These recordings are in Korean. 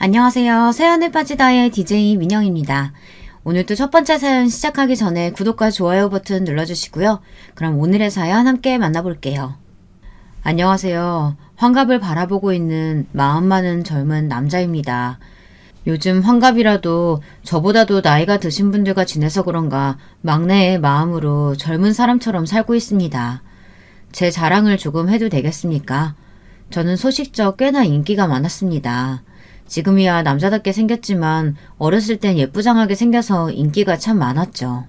안녕하세요. 새하늘 빠지다의 DJ 민영입니다. 오늘도 첫 번째 사연 시작하기 전에 구독과 좋아요 버튼 눌러주시고요. 그럼 오늘의 사연 함께 만나볼게요. 안녕하세요. 환갑을 바라보고 있는 마음 많은 젊은 남자입니다. 요즘 환갑이라도 저보다도 나이가 드신 분들과 지내서 그런가 막내의 마음으로 젊은 사람처럼 살고 있습니다. 제 자랑을 조금 해도 되겠습니까? 저는 소식적 꽤나 인기가 많았습니다. 지금이야 남자답게 생겼지만 어렸을 땐 예쁘장하게 생겨서 인기가 참 많았죠.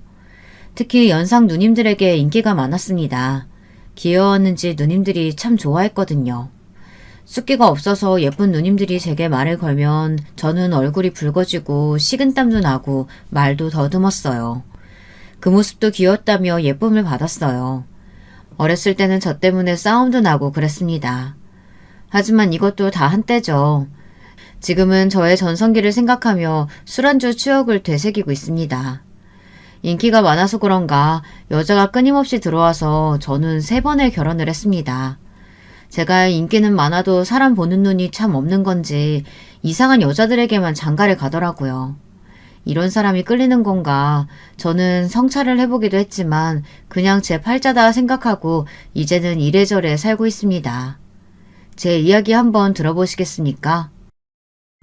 특히 연상 누님들에게 인기가 많았습니다. 귀여웠는지 누님들이 참 좋아했거든요. 숫기가 없어서 예쁜 누님들이 제게 말을 걸면 저는 얼굴이 붉어지고 식은땀도 나고 말도 더듬었어요. 그 모습도 귀엽다며 예쁨을 받았어요. 어렸을 때는 저 때문에 싸움도 나고 그랬습니다. 하지만 이것도 다 한때죠. 지금은 저의 전성기를 생각하며 술안주 추억을 되새기고 있습니다. 인기가 많아서 그런가 여자가 끊임없이 들어와서 저는 3번의 결혼을 했습니다. 제가 인기는 많아도 사람 보는 눈이 참 없는 건지 이상한 여자들에게만 장가를 가더라고요. 이런 사람이 끌리는 건가? 저는 성찰을 해보기도 했지만 그냥 제 팔자다 생각하고 이제는 이래저래 살고 있습니다. 제 이야기 한번 들어보시겠습니까?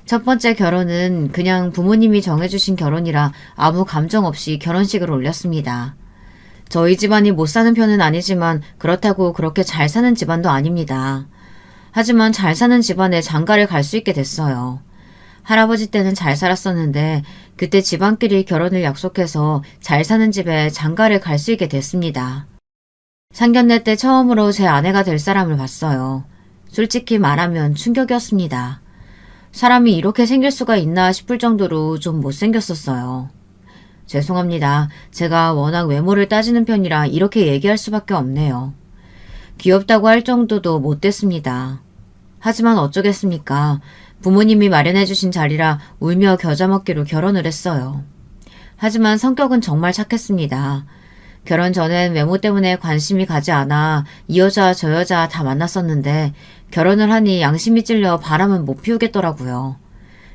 첫 번째 결혼은 그냥 부모님이 정해주신 결혼이라 아무 감정 없이 결혼식을 올렸습니다. 저희 집안이 못 사는 편은 아니지만 그렇다고 그렇게 잘 사는 집안도 아닙니다. 하지만 잘 사는 집안에 장가를 갈 수 있게 됐어요. 할아버지 때는 잘 살았었는데 그때 집안끼리 결혼을 약속해서 잘 사는 집에 장가를 갈 수 있게 됐습니다. 상견례 때 처음으로 제 아내가 될 사람을 봤어요. 솔직히 말하면 충격이었습니다. 사람이 이렇게 생길 수가 있나 싶을 정도로 좀 못생겼었어요. 죄송합니다. 제가 워낙 외모를 따지는 편이라 이렇게 얘기할 수밖에 없네요. 귀엽다고 할 정도도 못됐습니다. 하지만 어쩌겠습니까? 부모님이 마련해주신 자리라 울며 겨자 먹기로 결혼을 했어요. 하지만 성격은 정말 착했습니다. 결혼 전엔 외모 때문에 관심이 가지 않아 이 여자 저 여자 다 만났었는데 결혼을 하니 양심이 찔려 바람은 못 피우겠더라고요.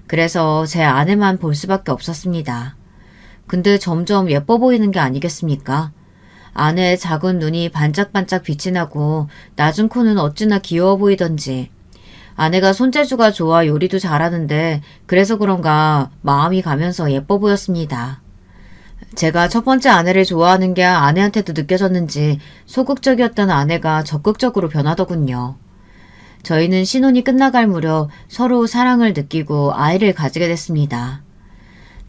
그래서 제 아내만 볼 수밖에 없었습니다. 근데 점점 예뻐 보이는 게 아니겠습니까? 아내의 작은 눈이 반짝반짝 빛이 나고 낮은 코는 어찌나 귀여워 보이던지. 아내가 손재주가 좋아 요리도 잘하는데 그래서 그런가 마음이 가면서 예뻐 보였습니다. 제가 첫 번째 아내를 좋아하는 게 아내한테도 느껴졌는지 소극적이었던 아내가 적극적으로 변하더군요. 저희는 신혼이 끝나갈 무렵 서로 사랑을 느끼고 아이를 가지게 됐습니다.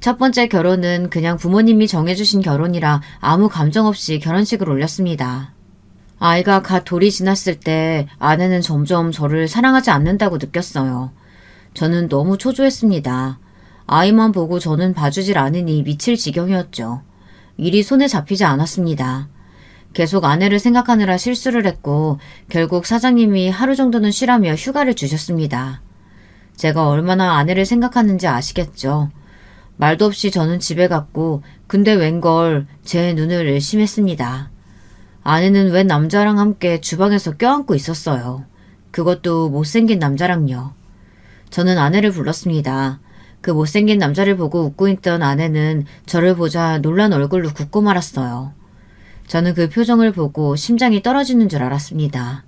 첫 번째 결혼은 그냥 부모님이 정해주신 결혼이라 아무 감정 없이 결혼식을 올렸습니다. 아이가 갓 돌이 지났을 때 아내는 점점 저를 사랑하지 않는다고 느꼈어요. 저는 너무 초조했습니다. 아이만 보고 저는 봐주질 않으니 미칠 지경이었죠. 일이 손에 잡히지 않았습니다. 계속 아내를 생각하느라 실수를 했고 결국 사장님이 하루 정도는 쉬라며 휴가를 주셨습니다. 제가 얼마나 아내를 생각하는지 아시겠죠. 말도 없이 저는 집에 갔고 근데 웬걸 제 눈을 의심했습니다. 아내는 웬 남자랑 함께 주방에서 껴안고 있었어요. 그것도 못생긴 남자랑요. 저는 아내를 불렀습니다. 그 못생긴 남자를 보고 웃고 있던 아내는 저를 보자 놀란 얼굴로 굳고 말았어요. 저는 그 표정을 보고 심장이 떨어지는 줄 알았습니다.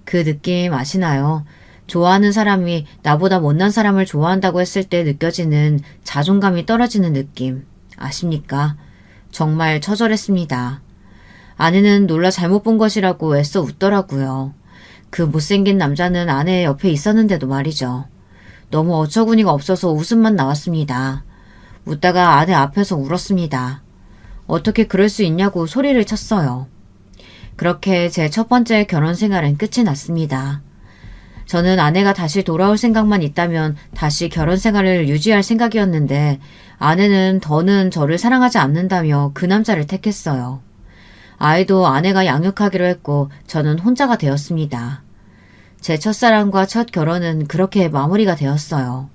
그 느낌 아시나요? 좋아하는 사람이 나보다 못난 사람을 좋아한다고 했을 때 느껴지는 자존감이 떨어지는 느낌 아십니까? 정말 처절했습니다. 아내는 놀라 잘못 본 것이라고 애써 웃더라고요. 그 못생긴 남자는 아내 옆에 있었는데도 말이죠. 너무 어처구니가 없어서 웃음만 나왔습니다. 웃다가 아내 앞에서 울었습니다. 어떻게 그럴 수 있냐고 소리를 쳤어요. 그렇게 제 첫 번째 결혼 생활은 끝이 났습니다. 저는 아내가 다시 돌아올 생각만 있다면 다시 결혼 생활을 유지할 생각이었는데 아내는 더는 저를 사랑하지 않는다며 그 남자를 택했어요. 아이도 아내가 양육하기로 했고 저는 혼자가 되었습니다. 제 첫사랑과 첫 결혼은 그렇게 마무리가 되었어요.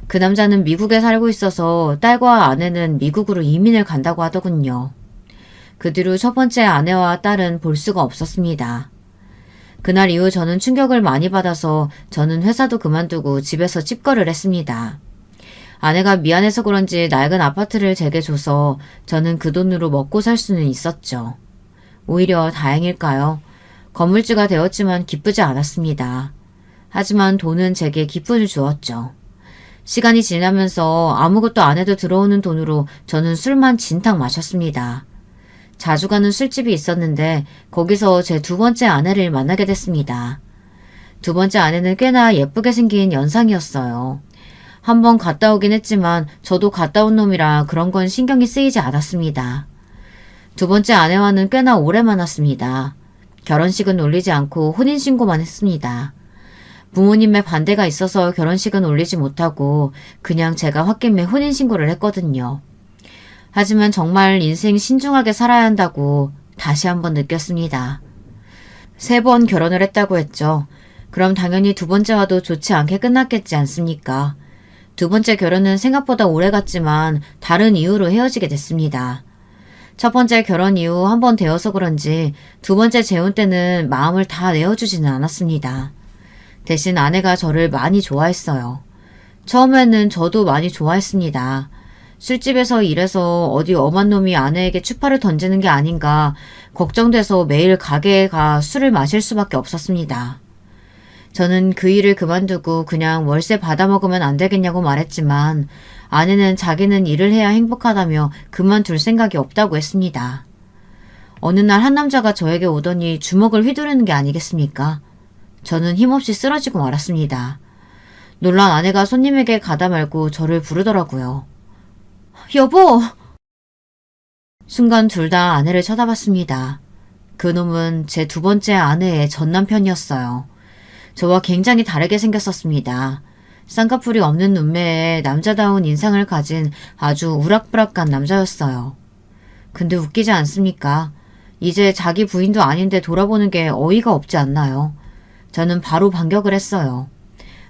그 남자는 미국에 살고 있어서 딸과 아내는 미국으로 이민을 간다고 하더군요. 그 뒤로 첫 번째 아내와 딸은 볼 수가 없었습니다. 그날 이후 저는 충격을 많이 받아서 저는 회사도 그만두고 집에서 찝거를 했습니다. 아내가 미안해서 그런지 낡은 아파트를 제게 줘서 저는 그 돈으로 먹고 살 수는 있었죠. 오히려 다행일까요? 건물주가 되었지만 기쁘지 않았습니다. 하지만 돈은 제게 기쁨을 주었죠. 시간이 지나면서 아무것도 안 해도 들어오는 돈으로 저는 술만 진탕 마셨습니다. 자주 가는 술집이 있었는데 거기서 제 두 번째 아내를 만나게 됐습니다. 두 번째 아내는 꽤나 예쁘게 생긴 연상이었어요. 한번 갔다 오긴 했지만 저도 갔다 온 놈이라 그런 건 신경이 쓰이지 않았습니다. 두 번째 아내와는 꽤나 오래 만났습니다. 결혼식은 올리지 않고 혼인신고만 했습니다. 부모님의 반대가 있어서 결혼식은 올리지 못하고 그냥 제가 홧김에 혼인신고를 했거든요. 하지만 정말 인생 신중하게 살아야 한다고 다시 한번 느꼈습니다. 3번 결혼을 했다고 했죠. 그럼 당연히 두 번째와도 좋지 않게 끝났겠지 않습니까? 두 번째 결혼은 생각보다 오래 갔지만 다른 이유로 헤어지게 됐습니다. 첫 번째 결혼 이후 한 번 되어서 그런지 두 번째 재혼 때는 마음을 다 내어주지는 않았습니다. 대신 아내가 저를 많이 좋아했어요. 처음에는 저도 많이 좋아했습니다. 술집에서 일해서 어디 엄한 놈이 아내에게 추파를 던지는 게 아닌가 걱정돼서 매일 가게에 가 술을 마실 수밖에 없었습니다. 저는 그 일을 그만두고 그냥 월세 받아먹으면 안 되겠냐고 말했지만 아내는 자기는 일을 해야 행복하다며 그만둘 생각이 없다고 했습니다. 어느 날 한 남자가 저에게 오더니 주먹을 휘두르는 게 아니겠습니까? 저는 힘없이 쓰러지고 말았습니다. 놀란 아내가 손님에게 가다 말고 저를 부르더라고요. 여보! 순간 둘 다 아내를 쳐다봤습니다. 그놈은 제 두 번째 아내의 전남편이었어요. 저와 굉장히 다르게 생겼었습니다. 쌍꺼풀이 없는 눈매에 남자다운 인상을 가진 아주 우락부락한 남자였어요. 근데 웃기지 않습니까? 이제 자기 부인도 아닌데 돌아보는 게 어이가 없지 않나요? 저는 바로 반격을 했어요.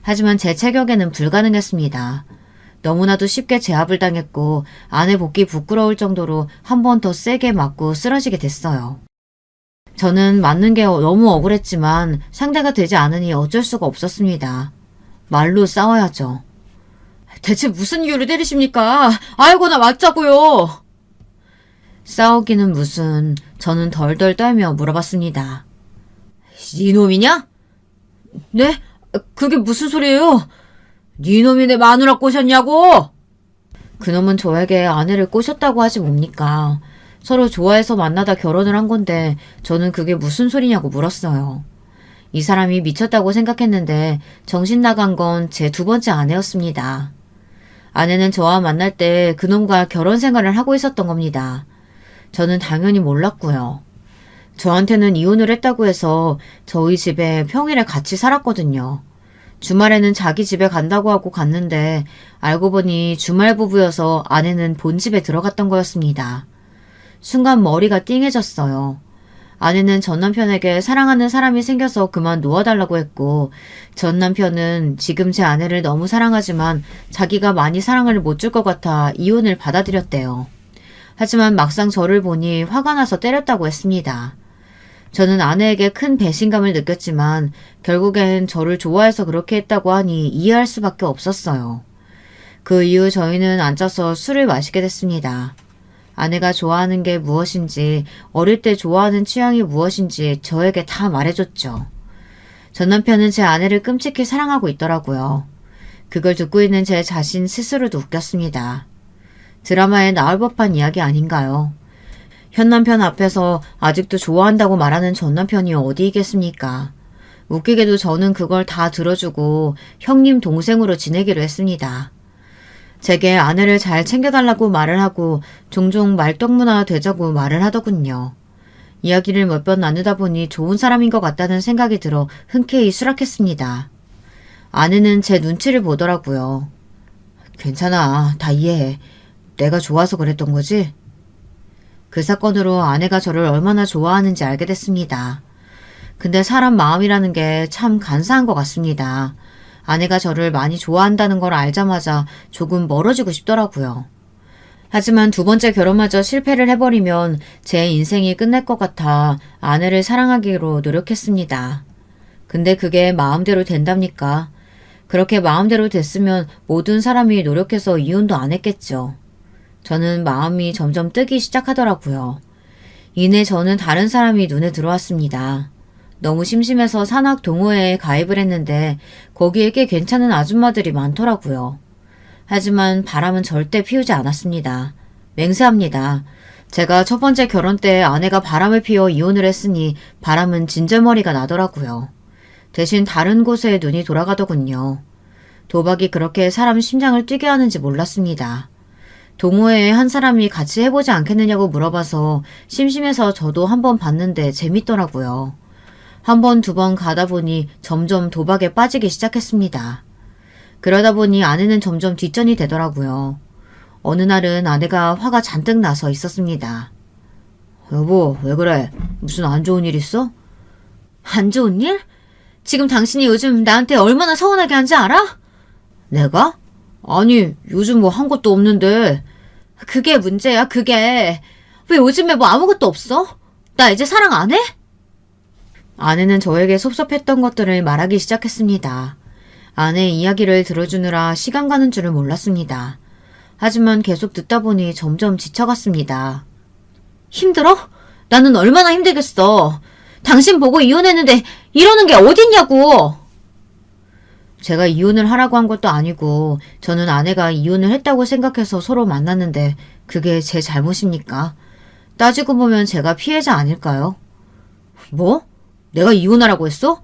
하지만 제 체격에는 불가능했습니다. 너무나도 쉽게 제압을 당했고 아내 복귀 부끄러울 정도로 한 번 더 세게 맞고 쓰러지게 됐어요. 저는 맞는 게 너무 억울했지만 상대가 되지 않으니 어쩔 수가 없었습니다. 말로 싸워야죠. 대체 무슨 이유를 때리십니까? 아이고 나 맞자고요. 싸우기는 무슨 저는 덜덜 떨며 물어봤습니다. 이놈이냐? 네? 그게 무슨 소리예요? 니놈이 내 마누라 꼬셨냐고? 그놈은 저에게 아내를 꼬셨다고 하지 뭡니까? 서로 좋아해서 만나다 결혼을 한 건데 저는 그게 무슨 소리냐고 물었어요. 이 사람이 미쳤다고 생각했는데 정신 나간 건 제 두 번째 아내였습니다. 아내는 저와 만날 때 그놈과 결혼 생활을 하고 있었던 겁니다. 저는 당연히 몰랐고요. 저한테는 이혼을 했다고 해서 저희 집에 평일에 같이 살았거든요. 주말에는 자기 집에 간다고 하고 갔는데 알고 보니 주말 부부여서 아내는 본집에 들어갔던 거였습니다. 순간 머리가 띵해졌어요. 아내는 전 남편에게 사랑하는 사람이 생겨서 그만 놓아달라고 했고 전 남편은 지금 제 아내를 너무 사랑하지만 자기가 많이 사랑을 못 줄 것 같아 이혼을 받아들였대요. 하지만 막상 저를 보니 화가 나서 때렸다고 했습니다. 저는 아내에게 큰 배신감을 느꼈지만 결국엔 저를 좋아해서 그렇게 했다고 하니 이해할 수밖에 없었어요. 그 이후 저희는 앉아서 술을 마시게 됐습니다. 아내가 좋아하는 게 무엇인지 어릴 때 좋아하는 취향이 무엇인지 저에게 다 말해줬죠. 전 남편은 제 아내를 끔찍히 사랑하고 있더라고요. 그걸 듣고 있는 제 자신 스스로도 웃겼습니다. 드라마에 나올 법한 이야기 아닌가요? 현 남편 앞에서 아직도 좋아한다고 말하는 전 남편이 어디이겠습니까? 웃기게도 저는 그걸 다 들어주고 형님 동생으로 지내기로 했습니다. 제게 아내를 잘 챙겨달라고 말을 하고 종종 말동무나 되자고 말을 하더군요. 이야기를 몇 번 나누다 보니 좋은 사람인 것 같다는 생각이 들어 흔쾌히 수락했습니다. 아내는 제 눈치를 보더라고요. 괜찮아, 다 이해해. 내가 좋아서 그랬던 거지? 그 사건으로 아내가 저를 얼마나 좋아하는지 알게 됐습니다. 근데 사람 마음이라는 게 참 간사한 것 같습니다. 아내가 저를 많이 좋아한다는 걸 알자마자 조금 멀어지고 싶더라고요. 하지만 두 번째 결혼마저 실패를 해버리면 제 인생이 끝날 것 같아 아내를 사랑하기로 노력했습니다. 근데 그게 마음대로 된답니까? 그렇게 마음대로 됐으면 모든 사람이 노력해서 이혼도 안 했겠죠. 저는 마음이 점점 뜨기 시작하더라고요. 이내 저는 다른 사람이 눈에 들어왔습니다. 너무 심심해서 산악 동호회에 가입을 했는데 거기에 꽤 괜찮은 아줌마들이 많더라고요. 하지만 바람은 절대 피우지 않았습니다. 맹세합니다. 제가 첫 번째 결혼 때 아내가 바람을 피워 이혼을 했으니 바람은 진절머리가 나더라고요. 대신 다른 곳에 눈이 돌아가더군요. 도박이 그렇게 사람 심장을 뛰게 하는지 몰랐습니다. 동호회에 한 사람이 같이 해보지 않겠느냐고 물어봐서 심심해서 저도 한번 봤는데 재밌더라고요. 한 번, 두 번 가다 보니 점점 도박에 빠지기 시작했습니다. 그러다 보니 아내는 점점 뒷전이 되더라고요. 어느 날은 아내가 화가 잔뜩 나서 있었습니다. 여보, 왜 그래? 무슨 안 좋은 일 있어? 안 좋은 일? 지금 당신이 요즘 나한테 얼마나 서운하게 한지 알아? 내가? 아니, 요즘 뭐 한 것도 없는데. 그게 문제야, 그게. 왜 요즘에 뭐 아무것도 없어? 나 이제 사랑 안 해? 아내는 저에게 섭섭했던 것들을 말하기 시작했습니다. 아내의 이야기를 들어주느라 시간 가는 줄을 몰랐습니다. 하지만 계속 듣다 보니 점점 지쳐갔습니다. 힘들어? 나는 얼마나 힘들겠어. 당신 보고 이혼했는데 이러는 게 어딨냐고. 제가 이혼을 하라고 한 것도 아니고 저는 아내가 이혼을 했다고 생각해서 서로 만났는데 그게 제 잘못입니까? 따지고 보면 제가 피해자 아닐까요? 뭐? 내가 이혼하라고 했어?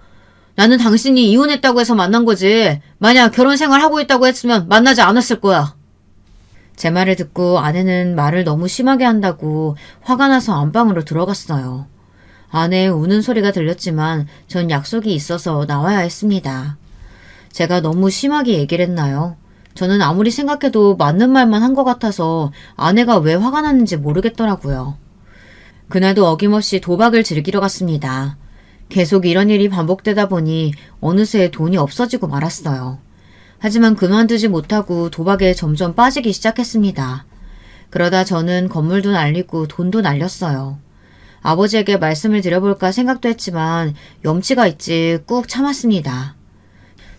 나는 당신이 이혼했다고 해서 만난 거지. 만약 결혼 생활하고 있다고 했으면 만나지 않았을 거야. 제 말을 듣고 아내는 말을 너무 심하게 한다고 화가 나서 안방으로 들어갔어요. 아내의 우는 소리가 들렸지만 전 약속이 있어서 나와야 했습니다. 제가 너무 심하게 얘기를 했나요? 저는 아무리 생각해도 맞는 말만 한 것 같아서 아내가 왜 화가 났는지 모르겠더라고요. 그날도 어김없이 도박을 즐기러 갔습니다. 계속 이런 일이 반복되다 보니 어느새 돈이 없어지고 말았어요. 하지만 그만두지 못하고 도박에 점점 빠지기 시작했습니다. 그러다 저는 건물도 날리고 돈도 날렸어요. 아버지에게 말씀을 드려볼까 생각도 했지만 염치가 있지 꾹 참았습니다.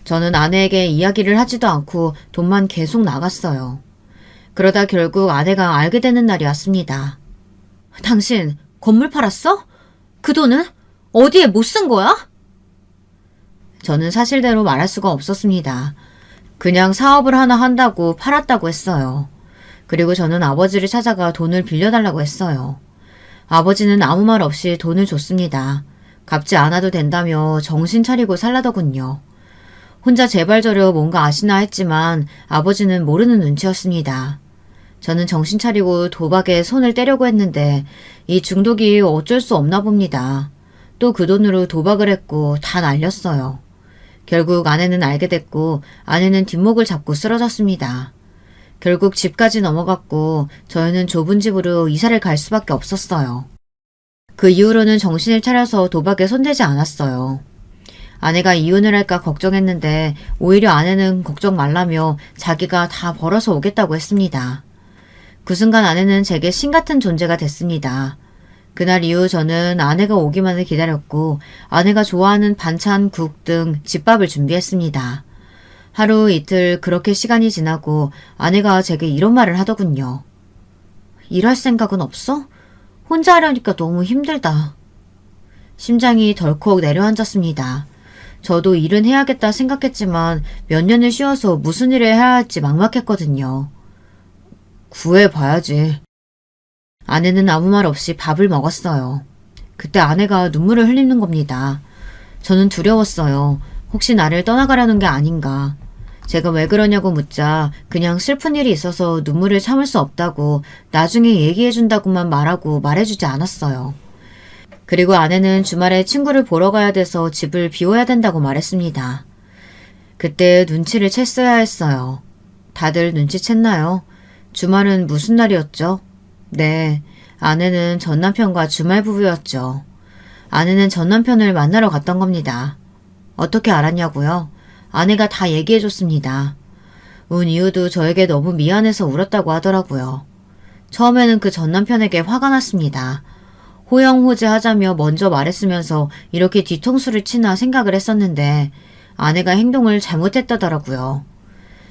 저는 아내에게 이야기를 하지도 않고 돈만 계속 나갔어요. 그러다 결국 아내가 알게 되는 날이 왔습니다. 당신 건물 팔았어? 그 돈은 어디에 못 쓴 거야? 저는 사실대로 말할 수가 없었습니다. 그냥 사업을 하나 한다고 팔았다고 했어요. 그리고 저는 아버지를 찾아가 돈을 빌려달라고 했어요. 아버지는 아무 말 없이 돈을 줬습니다. 갚지 않아도 된다며 정신 차리고 살라더군요. 혼자 제발저려 뭔가 아시나 했지만 아버지는 모르는 눈치였습니다. 저는 정신 차리고 도박에 손을 떼려고 했는데 이 중독이 어쩔 수 없나 봅니다. 또 그 돈으로 도박을 했고 다 날렸어요. 결국 아내는 알게 됐고 아내는 뒷목을 잡고 쓰러졌습니다. 결국 집까지 넘어갔고 저희는 좁은 집으로 이사를 갈 수밖에 없었어요. 그 이후로는 정신을 차려서 도박에 손대지 않았어요. 아내가 이혼을 할까 걱정했는데 오히려 아내는 걱정 말라며 자기가 다 벌어서 오겠다고 했습니다. 그 순간 아내는 제게 신 같은 존재가 됐습니다. 그날 이후 저는 아내가 오기만을 기다렸고 아내가 좋아하는 반찬, 국 등 집밥을 준비했습니다. 하루 이틀 그렇게 시간이 지나고 아내가 제게 이런 말을 하더군요. 일할 생각은 없어? 혼자 하려니까 너무 힘들다. 심장이 덜컥 내려앉았습니다. 저도 일은 해야겠다 생각했지만 몇 년을 쉬어서 무슨 일을 해야 할지 막막했거든요. 구해봐야지. 아내는 아무 말 없이 밥을 먹었어요. 그때 아내가 눈물을 흘리는 겁니다. 저는 두려웠어요. 혹시 나를 떠나가려는 게 아닌가. 제가 왜 그러냐고 묻자 그냥 슬픈 일이 있어서 눈물을 참을 수 없다고 나중에 얘기해준다고만 말하고 말해주지 않았어요. 그리고 아내는 주말에 친구를 보러 가야 돼서 집을 비워야 된다고 말했습니다. 그때 눈치를 챘어야 했어요. 다들 눈치챘나요? 주말은 무슨 날이었죠? 네, 아내는 전남편과 주말 부부였죠. 아내는 전남편을 만나러 갔던 겁니다. 어떻게 알았냐고요? 아내가 다 얘기해줬습니다. 운 이유도 저에게 너무 미안해서 울었다고 하더라고요. 처음에는 그 전남편에게 화가 났습니다. 호영호재하자며 먼저 말했으면서 이렇게 뒤통수를 치나 생각을 했었는데 아내가 행동을 잘못했다더라고요.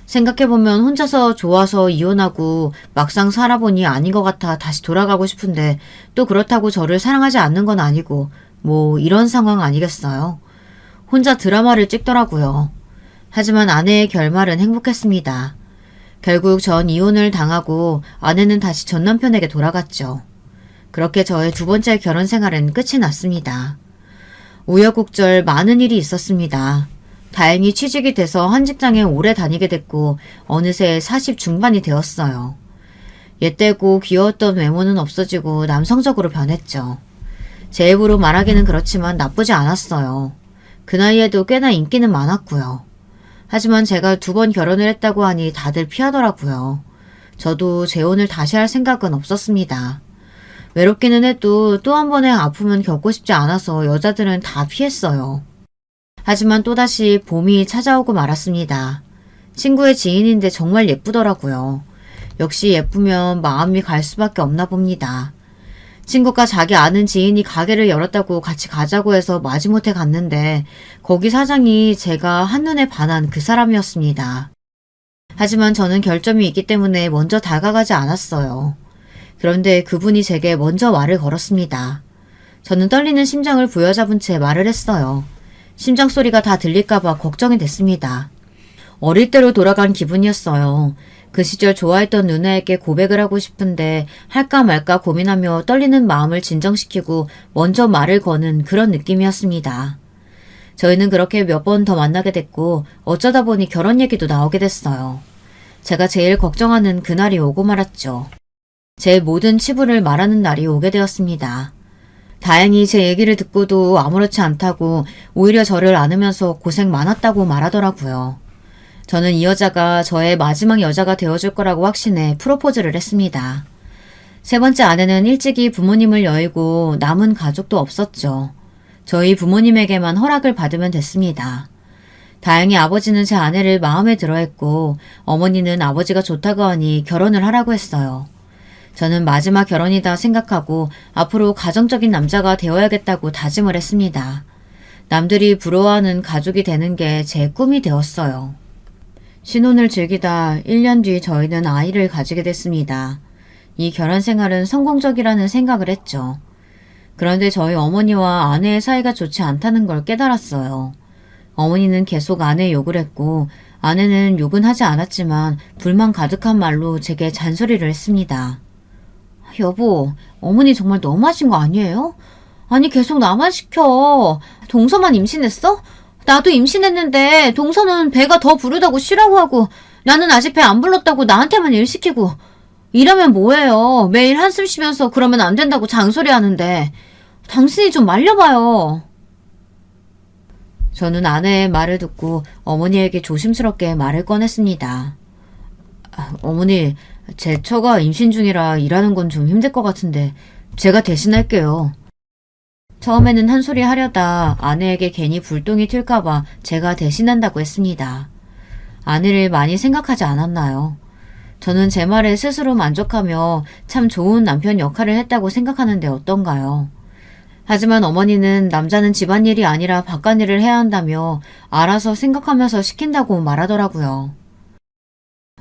생각해보면 혼자서 좋아서 이혼하고 막상 살아보니 아닌 것 같아 다시 돌아가고 싶은데 또 그렇다고 저를 사랑하지 않는 건 아니고 뭐 이런 상황 아니겠어요. 혼자 드라마를 찍더라고요. 하지만 아내의 결말은 행복했습니다. 결국 전 이혼을 당하고 아내는 다시 전 남편에게 돌아갔죠. 그렇게 저의 두 번째 결혼 생활은 끝이 났습니다. 우여곡절 많은 일이 있었습니다. 다행히 취직이 돼서 한 직장에 오래 다니게 됐고 어느새 40 중반이 되었어요. 옛되고 귀여웠던 외모는 없어지고 남성적으로 변했죠. 제 입으로 말하기는 그렇지만 나쁘지 않았어요. 그 나이에도 꽤나 인기는 많았고요. 하지만 제가 2번 결혼을 했다고 하니 다들 피하더라고요. 저도 재혼을 다시 할 생각은 없었습니다. 외롭기는 해도 또 한 번의 아픔은 겪고 싶지 않아서 여자들은 다 피했어요. 하지만 또다시 봄이 찾아오고 말았습니다. 친구의 지인인데 정말 예쁘더라고요. 역시 예쁘면 마음이 갈 수밖에 없나 봅니다. 친구가 자기 아는 지인이 가게를 열었다고 같이 가자고 해서 마지못해 갔는데 거기 사장이 제가 한눈에 반한 그 사람이었습니다. 하지만 저는 결점이 있기 때문에 먼저 다가가지 않았어요. 그런데 그분이 제게 먼저 말을 걸었습니다. 저는 떨리는 심장을 부여잡은 채 말을 했어요. 심장 소리가 다 들릴까봐 걱정이 됐습니다. 어릴 때로 돌아간 기분이었어요. 그 시절 좋아했던 누나에게 고백을 하고 싶은데 할까 말까 고민하며 떨리는 마음을 진정시키고 먼저 말을 거는 그런 느낌이었습니다. 저희는 그렇게 몇 번 더 만나게 됐고 어쩌다 보니 결혼 얘기도 나오게 됐어요. 제가 제일 걱정하는 그날이 오고 말았죠. 제 모든 치부를 말하는 날이 오게 되었습니다. 다행히 제 얘기를 듣고도 아무렇지 않다고 오히려 저를 안으면서 고생 많았다고 말하더라고요. 저는 이 여자가 저의 마지막 여자가 되어줄 거라고 확신해 프로포즈를 했습니다. 세 번째 아내는 일찍이 부모님을 여의고 남은 가족도 없었죠. 저희 부모님에게만 허락을 받으면 됐습니다. 다행히 아버지는 제 아내를 마음에 들어 했고 어머니는 아버지가 좋다고 하니 결혼을 하라고 했어요. 저는 마지막 결혼이다 생각하고 앞으로 가정적인 남자가 되어야겠다고 다짐을 했습니다. 남들이 부러워하는 가족이 되는 게 제 꿈이 되었어요. 신혼을 즐기다 1년 뒤 저희는 아이를 가지게 됐습니다. 이 결혼 생활은 성공적이라는 생각을 했죠. 그런데 저희 어머니와 아내의 사이가 좋지 않다는 걸 깨달았어요. 어머니는 계속 아내의 욕을 했고 아내는 욕은 하지 않았지만 불만 가득한 말로 제게 잔소리를 했습니다. 여보, 어머니 정말 너무하신 거 아니에요? 아니 계속 나만 시켜. 동서만 임신했어? 나도 임신했는데 동서는 배가 더 부르다고 쉬라고 하고 나는 아직 배 안 불렀다고 나한테만 일 시키고 이러면 뭐해요. 매일 한숨 쉬면서 그러면 안 된다고 잔소리 하는데 당신이 좀 말려봐요. 저는 아내의 말을 듣고 어머니에게 조심스럽게 말을 꺼냈습니다. 어머니, 제 처가 임신 중이라 일하는 건 좀 힘들 것 같은데 제가 대신할게요. 처음에는 한 소리 하려다 아내에게 괜히 불똥이 튈까봐 제가 대신한다고 했습니다. 아내를 많이 생각하지 않았나요? 저는 제 말에 스스로 만족하며 참 좋은 남편 역할을 했다고 생각하는데 어떤가요? 하지만 어머니는 남자는 집안일이 아니라 바깥일을 해야 한다며 알아서 생각하면서 시킨다고 말하더라고요.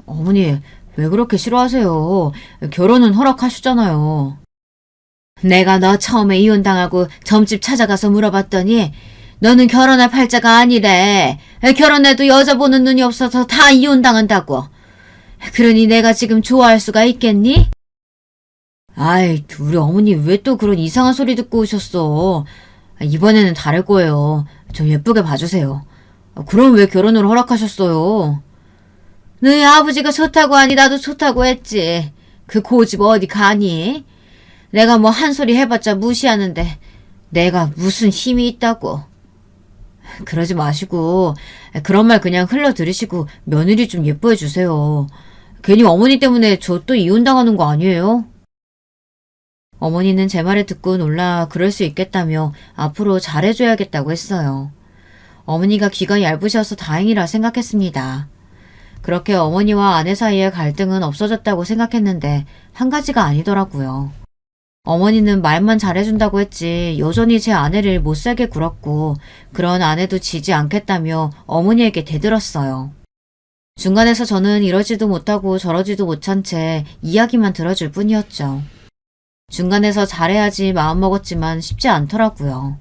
어머니, 왜 그렇게 싫어하세요? 결혼은 허락하셨잖아요. 내가 너 처음에 이혼당하고 점집 찾아가서 물어봤더니 너는 결혼할 팔자가 아니래. 결혼해도 여자 보는 눈이 없어서 다 이혼당한다고. 그러니 내가 지금 좋아할 수가 있겠니? 아이, 우리 어머니 왜 또 그런 이상한 소리 듣고 오셨어. 이번에는 다를 거예요. 저 예쁘게 봐주세요. 그럼 왜 결혼을 허락하셨어요? 너희 아버지가 좋다고 하니 나도 좋다고 했지. 그 고집 어디 가니? 내가 뭐 한 소리 해봤자 무시하는데 내가 무슨 힘이 있다고. 그러지 마시고 그런 말 그냥 흘러들으시고 며느리 좀 예뻐해 주세요. 괜히 어머니 때문에 저 또 이혼당하는 거 아니에요? 어머니는 제 말을 듣고 놀라 그럴 수 있겠다며 앞으로 잘해줘야겠다고 했어요. 어머니가 귀가 얇으셔서 다행이라 생각했습니다. 그렇게 어머니와 아내 사이의 갈등은 없어졌다고 생각했는데 한 가지가 아니더라고요. 어머니는 말만 잘해준다고 했지 여전히 제 아내를 못살게 굴었고 그런 아내도 지지 않겠다며 어머니에게 대들었어요. 중간에서 저는 이러지도 못하고 저러지도 못한 채 이야기만 들어줄 뿐이었죠. 중간에서 잘해야지 마음먹었지만 쉽지 않더라고요.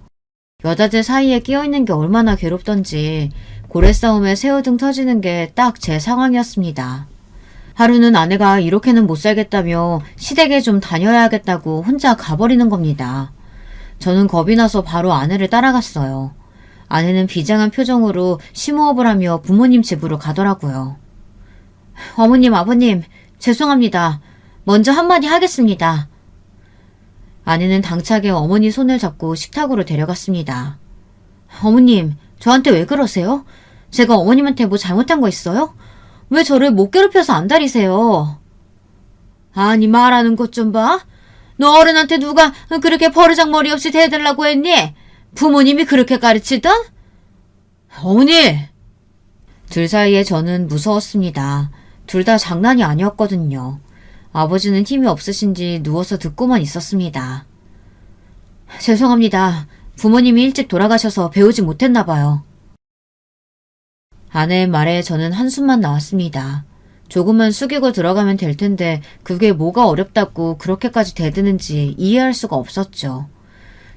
여자들 사이에 끼어있는 게 얼마나 괴롭던지 고래싸움에 새우등 터지는 게 딱 제 상황이었습니다. 하루는 아내가 이렇게는 못 살겠다며 시댁에 좀 다녀야겠다고 혼자 가버리는 겁니다. 저는 겁이 나서 바로 아내를 따라갔어요. 아내는 비장한 표정으로 심호흡을 하며 부모님 집으로 가더라고요. 어머님, 아버님, 죄송합니다. 먼저 한마디 하겠습니다. 아내는 당차게 어머니 손을 잡고 식탁으로 데려갔습니다. 어머님, 저한테 왜 그러세요? 제가 어머님한테 뭐 잘못한 거 있어요? 왜 저를 못 괴롭혀서 안달이세요? 아니, 말하는 것 좀 봐. 너 어른한테 누가 그렇게 버르장머리 없이 대해달라고 했니? 부모님이 그렇게 가르치던? 어머니! 둘 사이에 저는 무서웠습니다. 둘 다 장난이 아니었거든요. 아버지는 힘이 없으신지 누워서 듣고만 있었습니다. 죄송합니다. 부모님이 일찍 돌아가셔서 배우지 못했나 봐요. 아내의 말에 저는 한숨만 나왔습니다. 조금만 숙이고 들어가면 될 텐데 그게 뭐가 어렵다고 그렇게까지 대드는지 이해할 수가 없었죠.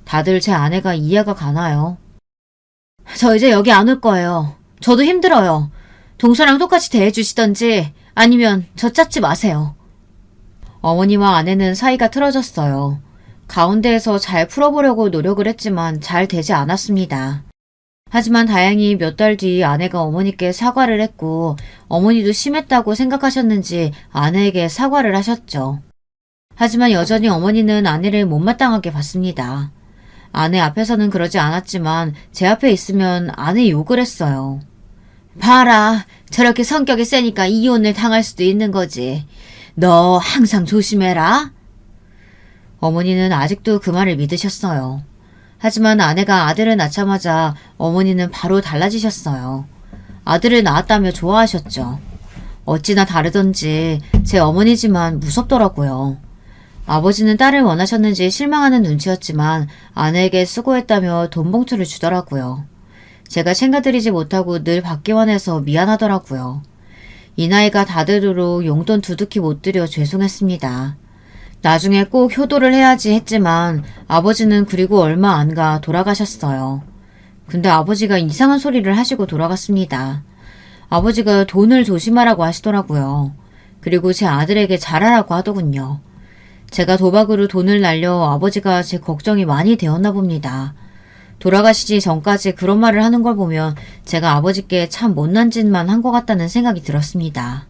다들 제 아내가 이해가 가나요? 저 이제 여기 안 올 거예요. 저도 힘들어요. 동서랑 똑같이 대해주시던지 아니면 저 찾지 마세요. 어머니와 아내는 사이가 틀어졌어요. 가운데에서 잘 풀어보려고 노력을 했지만 잘 되지 않았습니다. 하지만 다행히 몇 달 뒤 아내가 어머니께 사과를 했고 어머니도 심했다고 생각하셨는지 아내에게 사과를 하셨죠. 하지만 여전히 어머니는 아내를 못마땅하게 봤습니다. 아내 앞에서는 그러지 않았지만 제 앞에 있으면 아내 욕을 했어요. 봐라, 저렇게 성격이 세니까 이혼을 당할 수도 있는 거지. 너 항상 조심해라. 어머니는 아직도 그 말을 믿으셨어요. 하지만 아내가 아들을 낳자마자 어머니는 바로 달라지셨어요. 아들을 낳았다며 좋아하셨죠. 어찌나 다르던지 제 어머니지만 무섭더라고요. 아버지는 딸을 원하셨는지 실망하는 눈치였지만 아내에게 수고했다며 돈 봉투를 주더라고요. 제가 챙겨드리지 못하고 늘 받기만 해서 미안하더라고요. 이 나이가 다 되도록 용돈 두둑히 못 드려 죄송했습니다. 나중에 꼭 효도를 해야지 했지만 아버지는 그리고 얼마 안 가 돌아가셨어요. 근데 아버지가 이상한 소리를 하시고 돌아갔습니다. 아버지가 돈을 조심하라고 하시더라고요. 그리고 제 아들에게 잘하라고 하더군요. 제가 도박으로 돈을 날려 아버지가 제 걱정이 많이 되었나 봅니다. 돌아가시기 전까지 그런 말을 하는 걸 보면 제가 아버지께 참 못난 짓만 한 것 같다는 생각이 들었습니다.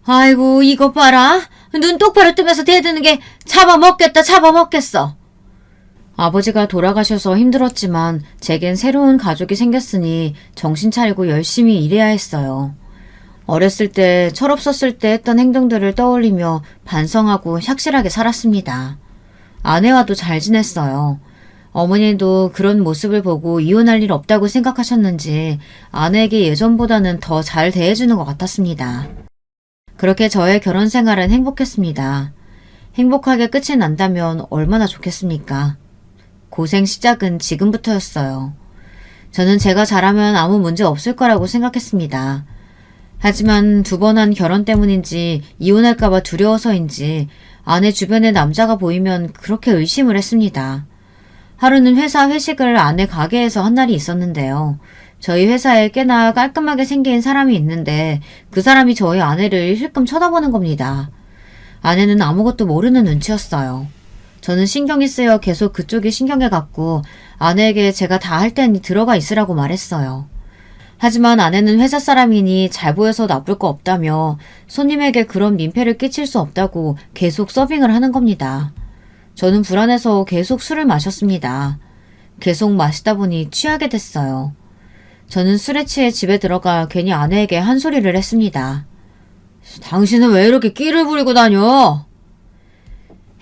아이고, 이것 봐라. 눈 똑바로 뜨면서 대드는 게 잡아먹겠어. 아버지가 돌아가셔서 힘들었지만 제겐 새로운 가족이 생겼으니 정신 차리고 열심히 일해야 했어요. 어렸을 때 철없었을 때 했던 행동들을 떠올리며 반성하고 착실하게 살았습니다. 아내와도 잘 지냈어요. 어머니도 그런 모습을 보고 이혼할 일 없다고 생각하셨는지 아내에게 예전보다는 더 잘 대해주는 것 같았습니다. 그렇게 저의 결혼 생활은 행복했습니다. 행복하게 끝이 난다면 얼마나 좋겠습니까? 고생 시작은 지금부터였어요. 저는 제가 잘하면 아무 문제 없을 거라고 생각했습니다. 하지만 2번 한 결혼 때문인지 이혼할까봐 두려워서인지 아내 주변에 남자가 보이면 그렇게 의심을 했습니다. 하루는 회사 회식을 아내 가게에서 한 날이 있었는데요. 저희 회사에 꽤나 깔끔하게 생긴 사람이 있는데 그 사람이 저희 아내를 힐끔 쳐다보는 겁니다. 아내는 아무것도 모르는 눈치였어요. 저는 신경이 쓰여 계속 그쪽이 신경에 갔고 아내에게 제가 다 할 테니 들어가 있으라고 말했어요. 하지만 아내는 회사 사람이니 잘 보여서 나쁠 거 없다며 손님에게 그런 민폐를 끼칠 수 없다고 계속 서빙을 하는 겁니다. 저는 불안해서 계속 술을 마셨습니다. 계속 마시다 보니 취하게 됐어요. 저는 술에 취해 집에 들어가 괜히 아내에게 한 소리를 했습니다. 당신은 왜 이렇게 끼를 부리고 다녀?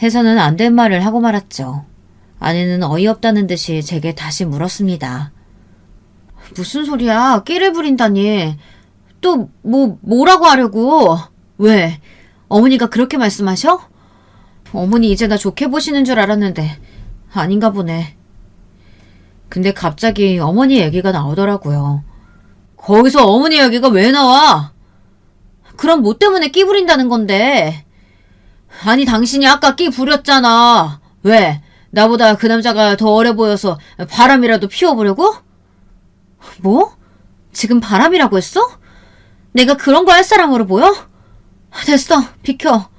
해서는 안 된 말을 하고 말았죠. 아내는 어이없다는 듯이 제게 다시 물었습니다. 무슨 소리야? 끼를 부린다니. 뭐라고 하려고? 왜? 어머니가 그렇게 말씀하셔? 어머니 이제 나 좋게 보시는 줄 알았는데 아닌가 보네. 근데 갑자기 어머니 얘기가 나오더라고요. 거기서 어머니 얘기가 왜 나와? 그럼 뭐 때문에 끼 부린다는 건데? 아니 당신이 아까 끼 부렸잖아. 왜? 나보다 그 남자가 더 어려 보여서 바람이라도 피워보려고? 뭐? 지금 바람이라고 했어? 내가 그런 거 할 사람으로 보여? 됐어, 비켜.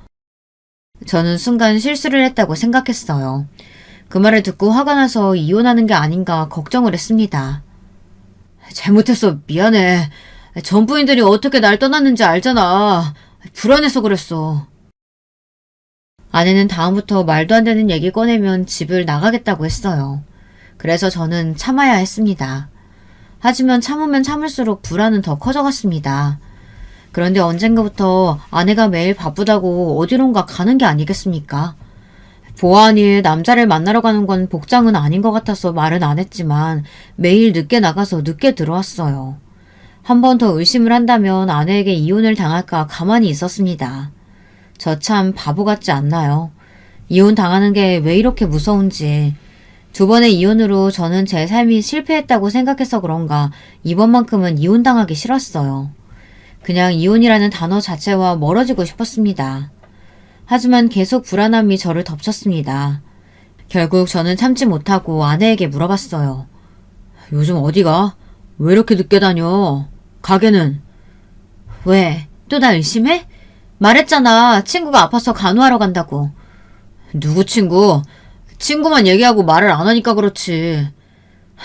저는 순간 실수를 했다고 생각했어요. 그 말을 듣고 화가 나서 이혼하는 게 아닌가 걱정을 했습니다. 잘못했어, 미안해. 전 부인들이 어떻게 날 떠났는지 알잖아. 불안해서 그랬어. 아내는 다음부터 말도 안 되는 얘기 꺼내면 집을 나가겠다고 했어요. 그래서 저는 참아야 했습니다. 하지만 참으면 참을수록 불안은 더 커져갔습니다. 그런데 언젠가부터 아내가 매일 바쁘다고 어디론가 가는 게 아니겠습니까? 보아하니 남자를 만나러 가는 건 복장은 아닌 것 같아서 말은 안 했지만 매일 늦게 나가서 늦게 들어왔어요. 한 번 더 의심을 한다면 아내에게 이혼을 당할까 가만히 있었습니다. 저 참 바보 같지 않나요? 이혼 당하는 게 왜 이렇게 무서운지. 두 번의 이혼으로 저는 제 삶이 실패했다고 생각해서 그런가 이번만큼은 이혼당하기 싫었어요. 그냥 이혼이라는 단어 자체와 멀어지고 싶었습니다. 하지만 계속 불안함이 저를 덮쳤습니다. 결국 저는 참지 못하고 아내에게 물어봤어요. 요즘 어디가? 왜 이렇게 늦게 다녀? 가게는? 왜? 또 나 의심해? 말했잖아. 친구가 아파서 간호하러 간다고. 누구 친구? 친구만 얘기하고 말을 안 하니까 그렇지.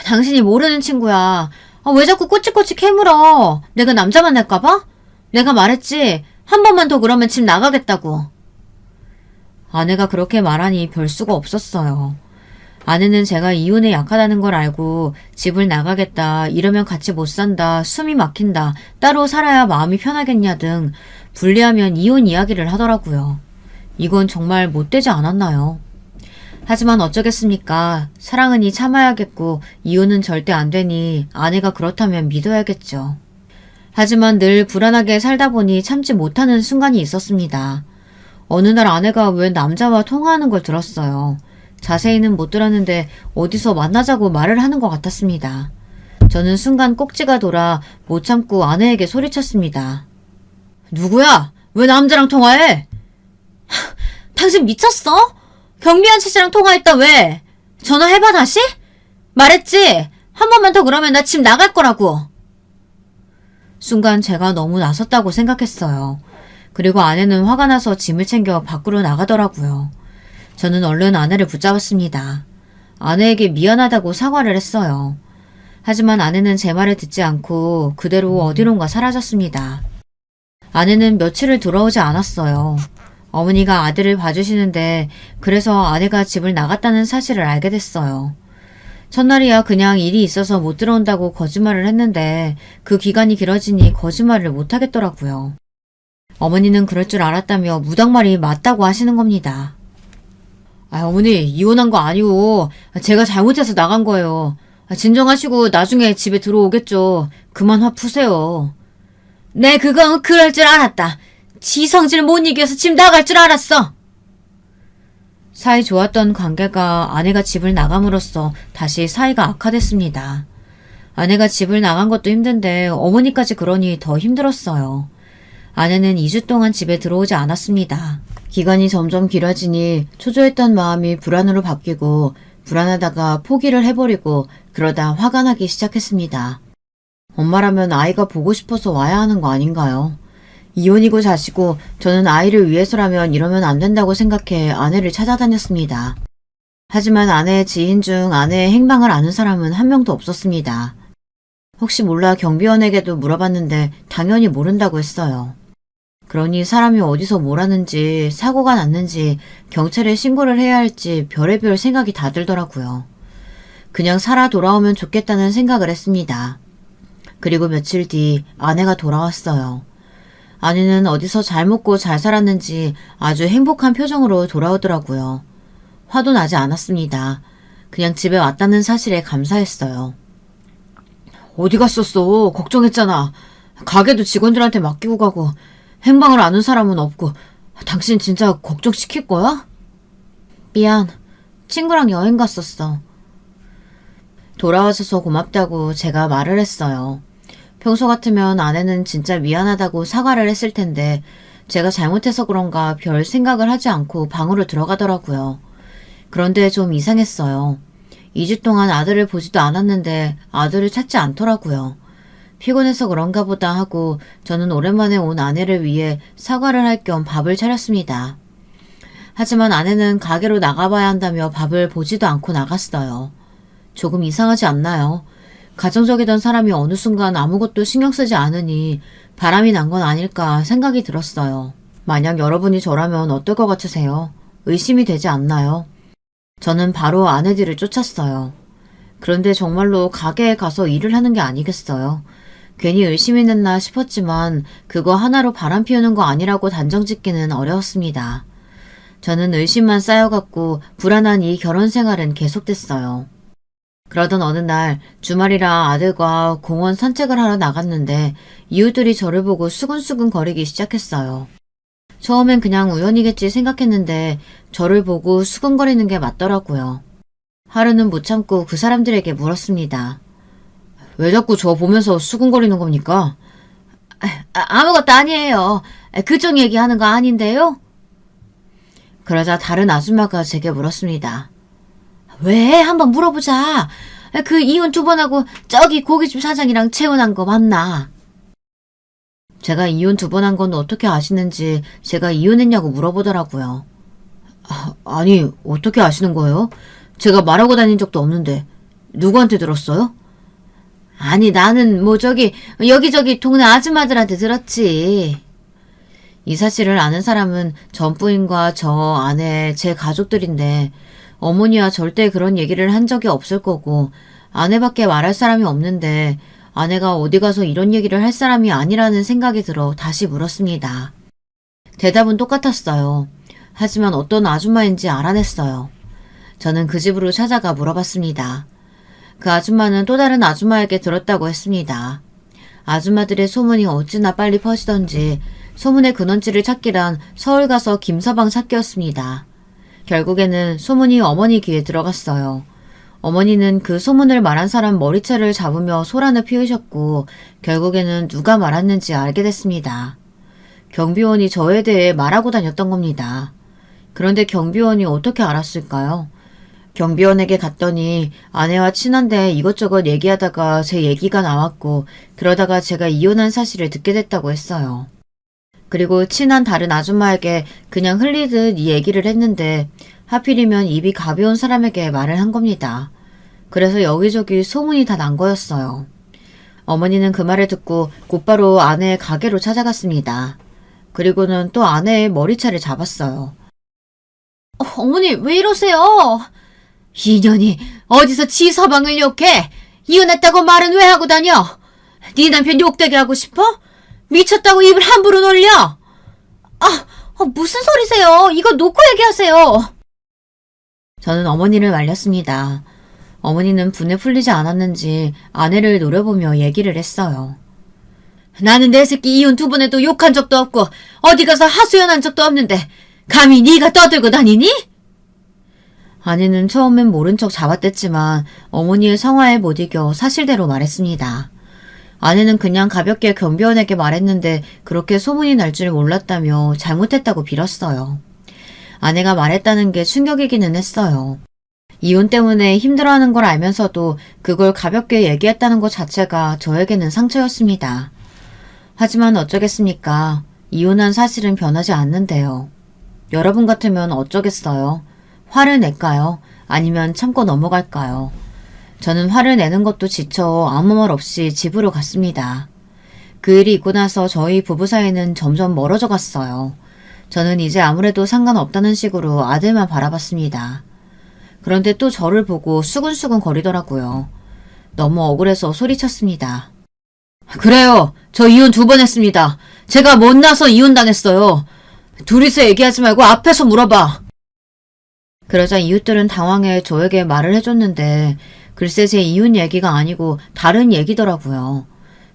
당신이 모르는 친구야. 왜 자꾸 꼬치꼬치 캐물어? 내가 남자 만날까봐? 내가 말했지. 한 번만 더 그러면 집 나가겠다고. 아내가 그렇게 말하니 별 수가 없었어요. 아내는 제가 이혼에 약하다는 걸 알고 집을 나가겠다, 이러면 같이 못 산다, 숨이 막힌다, 따로 살아야 마음이 편하겠냐 등 불리하면 이혼 이야기를 하더라고요. 이건 정말 못되지 않았나요? 하지만 어쩌겠습니까? 사랑은이 참아야겠고 이혼은 절대 안 되니 아내가 그렇다면 믿어야겠죠. 하지만 늘 불안하게 살다 보니 참지 못하는 순간이 있었습니다. 어느 날 아내가 웬 남자와 통화하는 걸 들었어요. 자세히는 못 들었는데 어디서 만나자고 말을 하는 것 같았습니다. 저는 순간 꼭지가 돌아 못 참고 아내에게 소리쳤습니다. 누구야? 왜 남자랑 통화해? 당신 미쳤어? 경비원 씨랑 통화했다 왜? 전화해봐 다시? 말했지? 한 번만 더 그러면 나 집 나갈 거라고. 순간 제가 너무 나섰다고 생각했어요. 그리고 아내는 화가 나서 짐을 챙겨 밖으로 나가더라고요. 저는 얼른 아내를 붙잡았습니다. 아내에게 미안하다고 사과를 했어요. 하지만 아내는 제 말을 듣지 않고 그대로 어디론가 사라졌습니다. 아내는 며칠을 돌아오지 않았어요. 어머니가 아들을 봐주시는데 그래서 아내가 집을 나갔다는 사실을 알게 됐어요. 첫날이야 그냥 일이 있어서 못 들어온다고 거짓말을 했는데 그 기간이 길어지니 거짓말을 못 하겠더라고요. 어머니는 그럴 줄 알았다며 무당말이 맞다고 하시는 겁니다. 어머니 이혼한 거 아니고 제가 잘못해서 나간 거예요. 진정하시고 나중에 집에 들어오겠죠. 그만 화 푸세요. 네 그건 그럴 줄 알았다. 지 성질 못 이겨서 집 나갈 줄 알았어. 사이 좋았던 관계가 아내가 집을 나감으로써 다시 사이가 악화됐습니다. 아내가 집을 나간 것도 힘든데 어머니까지 그러니 더 힘들었어요. 아내는 2주 동안 집에 들어오지 않았습니다. 기간이 점점 길어지니 초조했던 마음이 불안으로 바뀌고 불안하다가 포기를 해버리고 그러다 화가 나기 시작했습니다. 엄마라면 아이가 보고 싶어서 와야 하는 거 아닌가요? 이혼이고 자시고 저는 아이를 위해서라면 이러면 안 된다고 생각해 아내를 찾아다녔습니다. 하지만 아내의 지인 중 아내의 행방을 아는 사람은 한 명도 없었습니다. 혹시 몰라 경비원에게도 물어봤는데 당연히 모른다고 했어요. 그러니 사람이 어디서 뭘 하는지 사고가 났는지 경찰에 신고를 해야 할지 별의별 생각이 다 들더라고요. 그냥 살아 돌아오면 좋겠다는 생각을 했습니다. 그리고 며칠 뒤 아내가 돌아왔어요. 아내는 어디서 잘 먹고 잘 살았는지 아주 행복한 표정으로 돌아오더라고요. 화도 나지 않았습니다. 그냥 집에 왔다는 사실에 감사했어요. 어디 갔었어? 걱정했잖아. 가게도 직원들한테 맡기고 가고 행방을 아는 사람은 없고 당신 진짜 걱정시킬 거야? 미안. 친구랑 여행 갔었어. 돌아와줘서 고맙다고 제가 말을 했어요. 평소 같으면 아내는 진짜 미안하다고 사과를 했을 텐데 제가 잘못해서 그런가 별 생각을 하지 않고 방으로 들어가더라고요. 그런데 좀 이상했어요. 2주 동안 아들을 보지도 않았는데 아들을 찾지 않더라고요. 피곤해서 그런가 보다 하고 저는 오랜만에 온 아내를 위해 사과를 할 겸 밥을 차렸습니다. 하지만 아내는 가게로 나가봐야 한다며 밥을 보지도 않고 나갔어요. 조금 이상하지 않나요? 가정적이던 사람이 어느 순간 아무것도 신경 쓰지 않으니 바람이 난 건 아닐까 생각이 들었어요. 만약 여러분이 저라면 어떨 것 같으세요? 의심이 되지 않나요? 저는 바로 아내 뒤를 쫓았어요. 그런데 정말로 가게에 가서 일을 하는 게 아니겠어요? 괜히 의심이 냈나 싶었지만 그거 하나로 바람 피우는 거 아니라고 단정 짓기는 어려웠습니다. 저는 의심만 쌓여갔고 불안한 이 결혼 생활은 계속됐어요. 그러던 어느 날 주말이라 아들과 공원 산책을 하러 나갔는데 이웃들이 저를 보고 수근수근 거리기 시작했어요. 처음엔 그냥 우연이겠지 생각했는데 저를 보고 수근거리는 게 맞더라고요. 하루는 못 참고 그 사람들에게 물었습니다. 왜 자꾸 저 보면서 수근거리는 겁니까? 아무것도 아니에요. 그쪽 얘기하는 거 아닌데요? 그러자 다른 아줌마가 제게 물었습니다. 왜? 한번 물어보자. 그 이혼 2번하고 저기 고깃집 사장이랑 재혼한 거 맞나? 제가 이혼 2번 한 건 어떻게 아시는지 제가 이혼했냐고 물어보더라고요. 아니, 어떻게 아시는 거예요? 제가 말하고 다닌 적도 없는데 누구한테 들었어요? 아니, 나는 여기저기 동네 아줌마들한테 들었지. 이 사실을 아는 사람은 전부인과 저 아내, 제 가족들인데 어머니와 절대 그런 얘기를 한 적이 없을 거고 아내밖에 말할 사람이 없는데 아내가 어디 가서 이런 얘기를 할 사람이 아니라는 생각이 들어 다시 물었습니다. 대답은 똑같았어요. 하지만 어떤 아줌마인지 알아냈어요. 저는 그 집으로 찾아가 물어봤습니다. 그 아줌마는 또 다른 아줌마에게 들었다고 했습니다. 아줌마들의 소문이 어찌나 빨리 퍼지던지 소문의 근원지를 찾기란 서울 가서 김서방 찾기였습니다. 결국에는 소문이 어머니 귀에 들어갔어요. 어머니는 그 소문을 말한 사람 머리채를 잡으며 소란을 피우셨고 결국에는 누가 말았는지 알게 됐습니다. 경비원이 저에 대해 말하고 다녔던 겁니다. 그런데 경비원이 어떻게 알았을까요? 경비원에게 갔더니 아내와 친한데 이것저것 얘기하다가 제 얘기가 나왔고 그러다가 제가 이혼한 사실을 듣게 됐다고 했어요. 그리고 친한 다른 아줌마에게 그냥 흘리듯 이 얘기를 했는데 하필이면 입이 가벼운 사람에게 말을 한 겁니다. 그래서 여기저기 소문이 다 난 거였어요. 어머니는 그 말을 듣고 곧바로 아내의 가게로 찾아갔습니다. 그리고는 또 아내의 머리채를 잡았어요. 어머니 왜 이러세요? 이년이 어디서 지 서방을 욕해? 이혼했다고 말은 왜 하고 다녀? 네 남편 욕되게 하고 싶어? 미쳤다고 입을 함부로 놀려? 무슨 소리세요? 이거 놓고 얘기하세요. 저는 어머니를 말렸습니다. 어머니는 분에 풀리지 않았는지 아내를 노려보며 얘기를 했어요. 나는 내 새끼 이혼 2번 해도 욕한 적도 없고 어디 가서 하소연한 적도 없는데 감히 네가 떠들고 다니니? 아내는 처음엔 모른 척 잡아댔지만 어머니의 성화에 못 이겨 사실대로 말했습니다. 아내는 그냥 가볍게 경비원에게 말했는데 그렇게 소문이 날 줄 몰랐다며 잘못했다고 빌었어요. 아내가 말했다는 게 충격이기는 했어요. 이혼 때문에 힘들어하는 걸 알면서도 그걸 가볍게 얘기했다는 것 자체가 저에게는 상처였습니다. 하지만 어쩌겠습니까? 이혼한 사실은 변하지 않는데요. 여러분 같으면 어쩌겠어요? 화를 낼까요? 아니면 참고 넘어갈까요? 저는 화를 내는 것도 지쳐 아무 말 없이 집으로 갔습니다. 그 일이 있고 나서 저희 부부 사이는 점점 멀어져 갔어요. 저는 이제 아무래도 상관없다는 식으로 아들만 바라봤습니다. 그런데 또 저를 보고 수근수근 거리더라고요. 너무 억울해서 소리쳤습니다. 그래요. 저 이혼 2번 했습니다. 제가 못나서 이혼당했어요. 둘이서 얘기하지 말고 앞에서 물어봐. 그러자 이웃들은 당황해 저에게 말을 해줬는데 글쎄 제 이혼 얘기가 아니고 다른 얘기더라고요.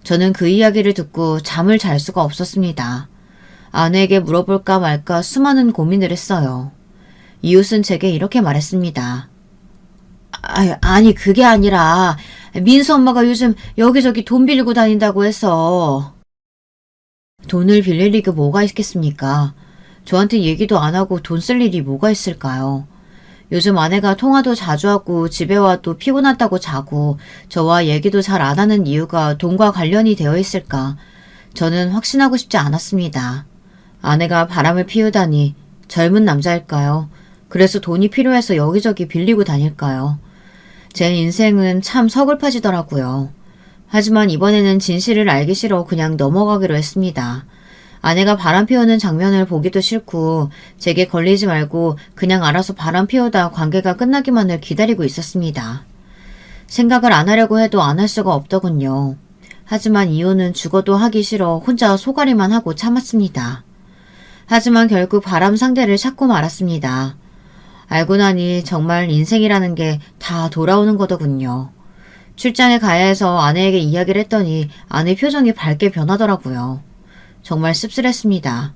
저는 그 이야기를 듣고 잠을 잘 수가 없었습니다. 아내에게 물어볼까 말까 수많은 고민을 했어요. 이웃은 제게 이렇게 말했습니다. 아니 그게 아니라 민수 엄마가 요즘 여기저기 돈 빌리고 다닌다고 해서. 돈을 빌릴 리가 뭐가 있겠습니까? 저한테 얘기도 안 하고 돈 쓸 일이 뭐가 있을까요? 요즘 아내가 통화도 자주 하고 집에 와도 피곤하다고 자고 저와 얘기도 잘 안 하는 이유가 돈과 관련이 되어 있을까? 저는 확신하고 싶지 않았습니다. 아내가 바람을 피우다니 젊은 남자일까요? 그래서 돈이 필요해서 여기저기 빌리고 다닐까요? 제 인생은 참 서글퍼지더라고요. 하지만 이번에는 진실을 알기 싫어 그냥 넘어가기로 했습니다. 아내가 바람 피우는 장면을 보기도 싫고 제게 걸리지 말고 그냥 알아서 바람 피우다 관계가 끝나기만을 기다리고 있었습니다. 생각을 안 하려고 해도 안 할 수가 없더군요. 하지만 이혼은 죽어도 하기 싫어 혼자 소가리만 하고 참았습니다. 하지만 결국 바람 상대를 찾고 말았습니다. 알고 나니 정말 인생이라는 게 다 돌아오는 거더군요. 출장에 가야 해서 아내에게 이야기를 했더니 아내 표정이 밝게 변하더라고요. 정말 씁쓸했습니다.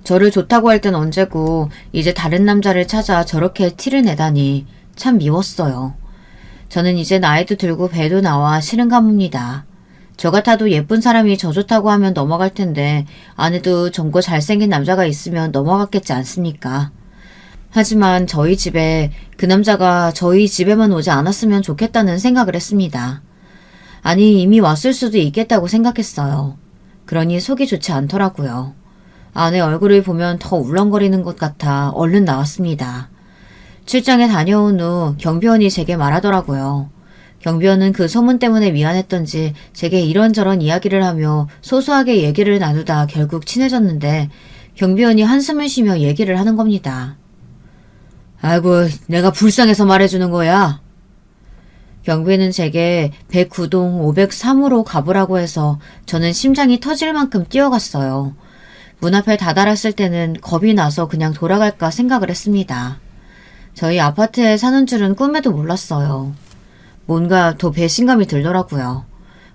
저를 좋다고 할 땐 언제고 이제 다른 남자를 찾아 저렇게 티를 내다니 참 미웠어요. 저는 이제 나이도 들고 배도 나와 싫은 가문입니다. 저 같아도 예쁜 사람이 저 좋다고 하면 넘어갈 텐데 아내도 젊고 잘생긴 남자가 있으면 넘어갔겠지 않습니까? 하지만 저희 집에 그 남자가 저희 집에만 오지 않았으면 좋겠다는 생각을 했습니다. 아니 이미 왔을 수도 있겠다고 생각했어요. 그러니 속이 좋지 않더라고요. 아내 얼굴을 보면 더 울렁거리는 것 같아 얼른 나왔습니다. 출장에 다녀온 후 경비원이 제게 말하더라고요. 경비원은 그 소문 때문에 미안했던지 제게 이런저런 이야기를 하며 소소하게 얘기를 나누다 결국 친해졌는데 경비원이 한숨을 쉬며 얘기를 하는 겁니다. 아이고 내가 불쌍해서 말해주는 거야. 경비는 제게 109동 503호로 가보라고 해서 저는 심장이 터질 만큼 뛰어갔어요. 문 앞에 다다랐을 때는 겁이 나서 그냥 돌아갈까 생각을 했습니다. 저희 아파트에 사는 줄은 꿈에도 몰랐어요. 뭔가 더 배신감이 들더라고요.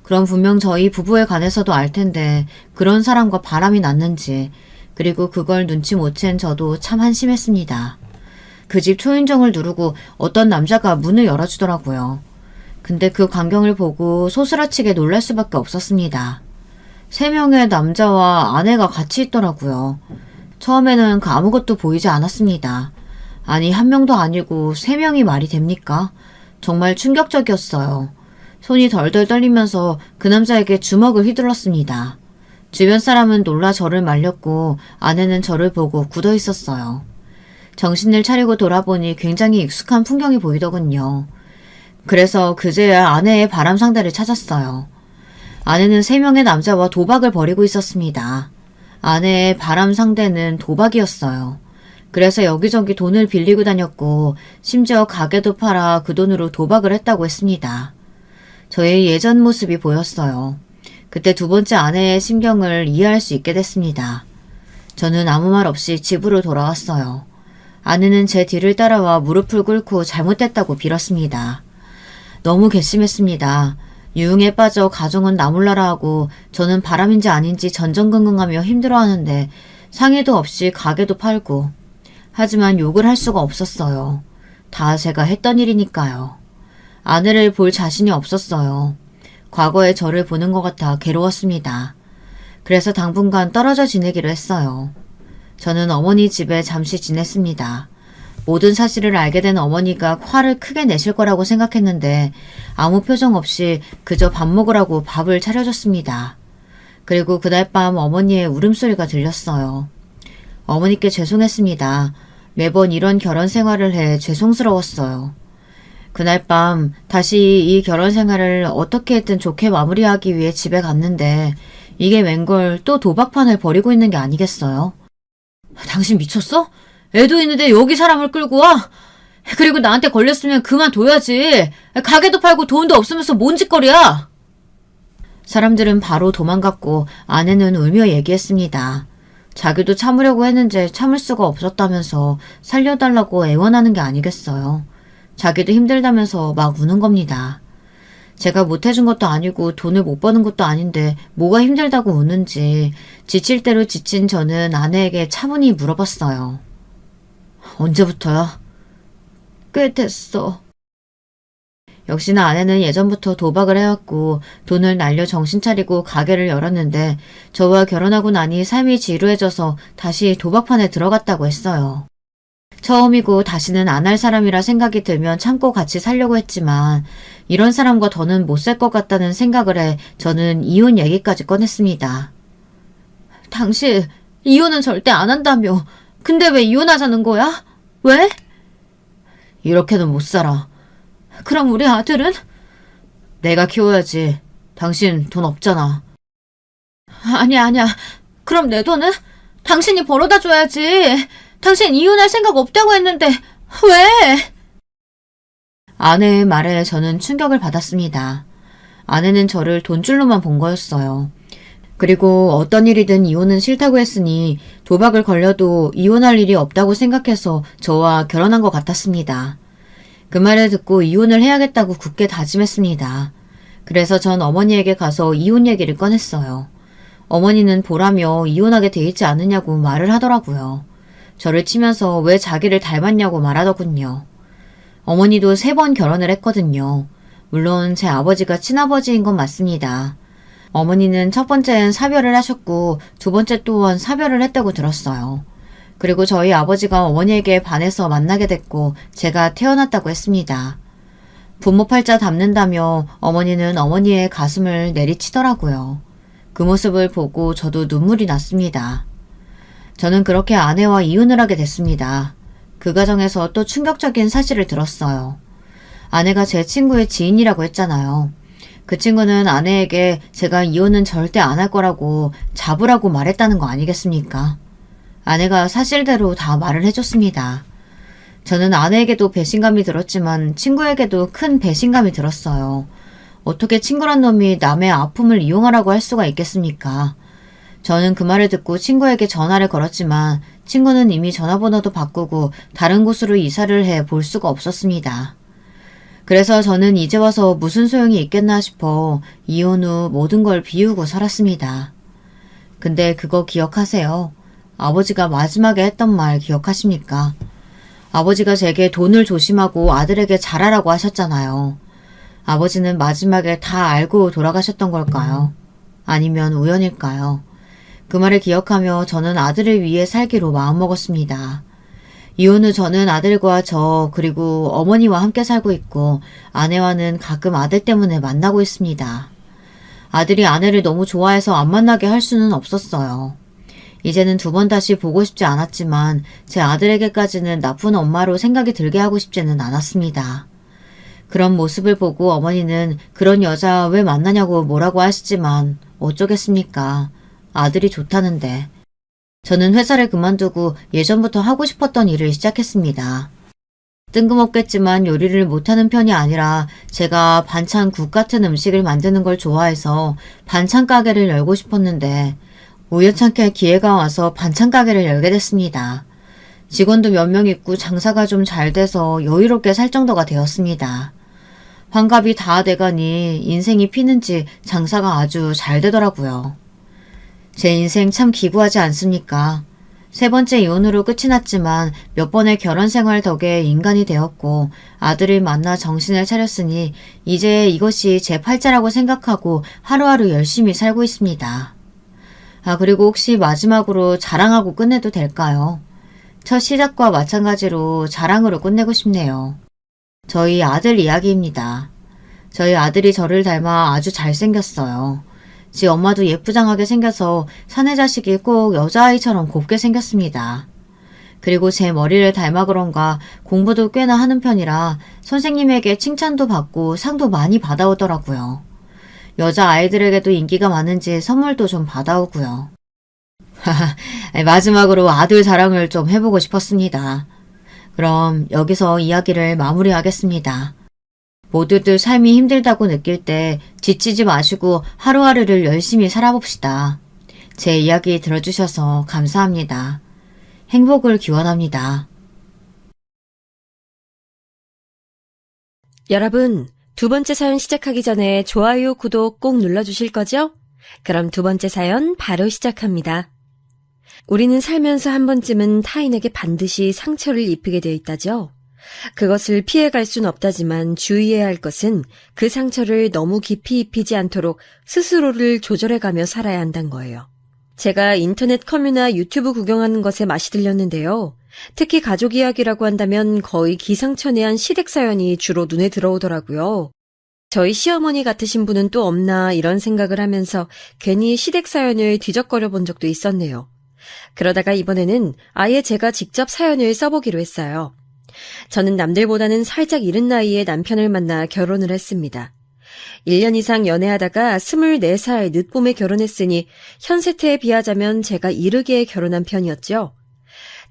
그럼 분명 저희 부부에 관해서도 알 텐데 그런 사람과 바람이 났는지 그리고 그걸 눈치 못 챈 저도 참 한심했습니다. 그 집 초인종을 누르고 어떤 남자가 문을 열어주더라고요. 근데 그 광경을 보고 소스라치게 놀랄 수밖에 없었습니다. 3명의 남자와 아내가 같이 있더라고요. 처음에는 아무것도 보이지 않았습니다. 아니 1명도 아니고 3명이 말이 됩니까? 정말 충격적이었어요. 손이 덜덜 떨리면서 그 남자에게 주먹을 휘둘렀습니다. 주변 사람은 놀라 저를 말렸고 아내는 저를 보고 굳어 있었어요. 정신을 차리고 돌아보니 굉장히 익숙한 풍경이 보이더군요. 그래서 그제야 아내의 바람 상대를 찾았어요. 아내는 3명의 남자와 도박을 벌이고 있었습니다. 아내의 바람 상대는 도박이었어요. 그래서 여기저기 돈을 빌리고 다녔고 심지어 가게도 팔아 그 돈으로 도박을 했다고 했습니다. 저의 예전 모습이 보였어요. 그때 두 번째 아내의 심경을 이해할 수 있게 됐습니다. 저는 아무 말 없이 집으로 돌아왔어요. 아내는 제 뒤를 따라와 무릎을 꿇고 잘못됐다고 빌었습니다. 너무 괘씸했습니다. 유흥에 빠져 가정은 나몰라라 하고 저는 바람인지 아닌지 전전긍긍하며 힘들어하는데 상의도 없이 가게도 팔고 하지만 욕을 할 수가 없었어요. 다 제가 했던 일이니까요. 아내를 볼 자신이 없었어요. 과거의 저를 보는 것 같아 괴로웠습니다. 그래서 당분간 떨어져 지내기로 했어요. 저는 어머니 집에 잠시 지냈습니다. 모든 사실을 알게 된 어머니가 화를 크게 내실 거라고 생각했는데 아무 표정 없이 그저 밥 먹으라고 밥을 차려줬습니다. 그리고 그날 밤 어머니의 울음소리가 들렸어요. 어머니께 죄송했습니다. 매번 이런 결혼 생활을 해 죄송스러웠어요. 그날 밤 다시 이 결혼 생활을 어떻게든 좋게 마무리하기 위해 집에 갔는데 이게 웬걸 또 도박판을 벌이고 있는 게 아니겠어요? 당신 미쳤어? 애도 있는데 여기 사람을 끌고 와? 그리고 나한테 걸렸으면 그만둬야지. 가게도 팔고 돈도 없으면서 뭔 짓거리야? 사람들은 바로 도망갔고 아내는 울며 얘기했습니다. 자기도 참으려고 했는데 참을 수가 없었다면서 살려달라고 애원하는 게 아니겠어요. 자기도 힘들다면서 막 우는 겁니다. 제가 못해준 것도 아니고 돈을 못 버는 것도 아닌데 뭐가 힘들다고 우는지 지칠 대로 지친 저는 아내에게 차분히 물어봤어요. 언제부터야? 꽤 됐어. 역시나 아내는 예전부터 도박을 해왔고 돈을 날려 정신 차리고 가게를 열었는데 저와 결혼하고 나니 삶이 지루해져서 다시 도박판에 들어갔다고 했어요. 처음이고 다시는 안 할 사람이라 생각이 들면 참고 같이 살려고 했지만 이런 사람과 더는 못 살 것 같다는 생각을 해 저는 이혼 얘기까지 꺼냈습니다. 당신 이혼은 절대 안 한다며. 근데 왜 이혼하자는 거야? 왜? 이렇게는 못 살아. 그럼 우리 아들은? 내가 키워야지. 당신 돈 없잖아. 아니야. 그럼 내 돈은? 당신이 벌어다 줘야지. 당신 이혼할 생각 없다고 했는데 왜? 아내의 말에 저는 충격을 받았습니다. 아내는 저를 돈줄로만 본 거였어요. 그리고 어떤 일이든 이혼은 싫다고 했으니 도박을 걸려도 이혼할 일이 없다고 생각해서 저와 결혼한 것 같았습니다. 그 말을 듣고 이혼을 해야겠다고 굳게 다짐했습니다. 그래서 전 어머니에게 가서 이혼 얘기를 꺼냈어요. 어머니는 보라며 이혼하게 돼 있지 않느냐고 말을 하더라고요. 저를 치면서 왜 자기를 닮았냐고 말하더군요. 어머니도 3번 결혼을 했거든요. 물론 제 아버지가 친아버지인 건 맞습니다. 어머니는 첫 번째는 사별을 하셨고 두 번째 또한 사별을 했다고 들었어요. 그리고 저희 아버지가 어머니에게 반해서 만나게 됐고 제가 태어났다고 했습니다. 부모 팔자 닮는다며 어머니는 어머니의 가슴을 내리치더라고요. 그 모습을 보고 저도 눈물이 났습니다. 저는 그렇게 아내와 이혼을 하게 됐습니다. 그 과정에서 또 충격적인 사실을 들었어요. 아내가 제 친구의 지인이라고 했잖아요. 그 친구는 아내에게 제가 이혼은 절대 안 할 거라고 잡으라고 말했다는 거 아니겠습니까? 아내가 사실대로 다 말을 해줬습니다. 저는 아내에게도 배신감이 들었지만 친구에게도 큰 배신감이 들었어요. 어떻게 친구란 놈이 남의 아픔을 이용하라고 할 수가 있겠습니까? 저는 그 말을 듣고 친구에게 전화를 걸었지만 친구는 이미 전화번호도 바꾸고 다른 곳으로 이사를 해 볼 수가 없었습니다. 그래서 저는 이제 와서 무슨 소용이 있겠나 싶어 이혼 후 모든 걸 비우고 살았습니다. 근데 그거 기억하세요? 아버지가 마지막에 했던 말 기억하십니까? 아버지가 제게 돈을 조심하고 아들에게 잘하라고 하셨잖아요. 아버지는 마지막에 다 알고 돌아가셨던 걸까요? 아니면 우연일까요? 그 말을 기억하며 저는 아들을 위해 살기로 마음먹었습니다. 이혼 후 저는 아들과 저 그리고 어머니와 함께 살고 있고 아내와는 가끔 아들 때문에 만나고 있습니다. 아들이 아내를 너무 좋아해서 안 만나게 할 수는 없었어요. 이제는 2번 다시 보고 싶지 않았지만 제 아들에게까지는 나쁜 엄마로 생각이 들게 하고 싶지는 않았습니다. 그런 모습을 보고 어머니는 그런 여자 왜 만나냐고 뭐라고 하시지만 어쩌겠습니까? 아들이 좋다는데. 저는 회사를 그만두고 예전부터 하고 싶었던 일을 시작했습니다. 뜬금없겠지만 요리를 못하는 편이 아니라 제가 반찬국 같은 음식을 만드는 걸 좋아해서 반찬 가게를 열고 싶었는데 우연찮게 기회가 와서 반찬 가게를 열게 됐습니다. 직원도 몇 명 있고 장사가 좀 잘 돼서 여유롭게 살 정도가 되었습니다. 환갑이 다 돼가니 인생이 피는지 장사가 아주 잘 되더라고요. 제 인생 참 기구하지 않습니까? 3번째 이혼으로 끝이 났지만 몇 번의 결혼 생활 덕에 인간이 되었고 아들을 만나 정신을 차렸으니 이제 이것이 제 팔자라고 생각하고 하루하루 열심히 살고 있습니다. 그리고 혹시 마지막으로 자랑하고 끝내도 될까요? 첫 시작과 마찬가지로 자랑으로 끝내고 싶네요. 저희 아들 이야기입니다. 저희 아들이 저를 닮아 아주 잘생겼어요. 지 엄마도 예쁘장하게 생겨서 사내 자식이 꼭 여자아이처럼 곱게 생겼습니다. 그리고 제 머리를 닮아 그런가 공부도 꽤나 하는 편이라 선생님에게 칭찬도 받고 상도 많이 받아오더라고요. 여자아이들에게도 인기가 많은지 선물도 좀 받아오고요. 마지막으로 아들 자랑을 좀 해보고 싶었습니다. 그럼 여기서 이야기를 마무리하겠습니다. 모두들 삶이 힘들다고 느낄 때 지치지 마시고 하루하루를 열심히 살아봅시다. 제 이야기 들어주셔서 감사합니다. 행복을 기원합니다. 여러분, 2번째 사연 시작하기 전에 좋아요, 구독 꼭 눌러주실 거죠? 그럼 2번째 사연 바로 시작합니다. 우리는 살면서 한 번쯤은 타인에게 반드시 상처를 입히게 돼 있다죠. 그것을 피해갈 순 없다지만 주의해야 할 것은 그 상처를 너무 깊이 입히지 않도록 스스로를 조절해가며 살아야 한다는 거예요. 제가 인터넷 커뮤나 유튜브 구경하는 것에 맛이 들렸는데요. 특히 가족 이야기라고 한다면 거의 기상천외한 시댁 사연이 주로 눈에 들어오더라고요. 저희 시어머니 같으신 분은 또 없나 이런 생각을 하면서 괜히 시댁 사연을 뒤적거려 본 적도 있었네요. 그러다가 이번에는 아예 제가 직접 사연을 써보기로 했어요. 저는 남들보다는 살짝 이른 나이에 남편을 만나 결혼을 했습니다. 1년 이상 연애하다가 24살 늦봄에 결혼했으니 현 세태에 비하자면 제가 이르게 결혼한 편이었죠.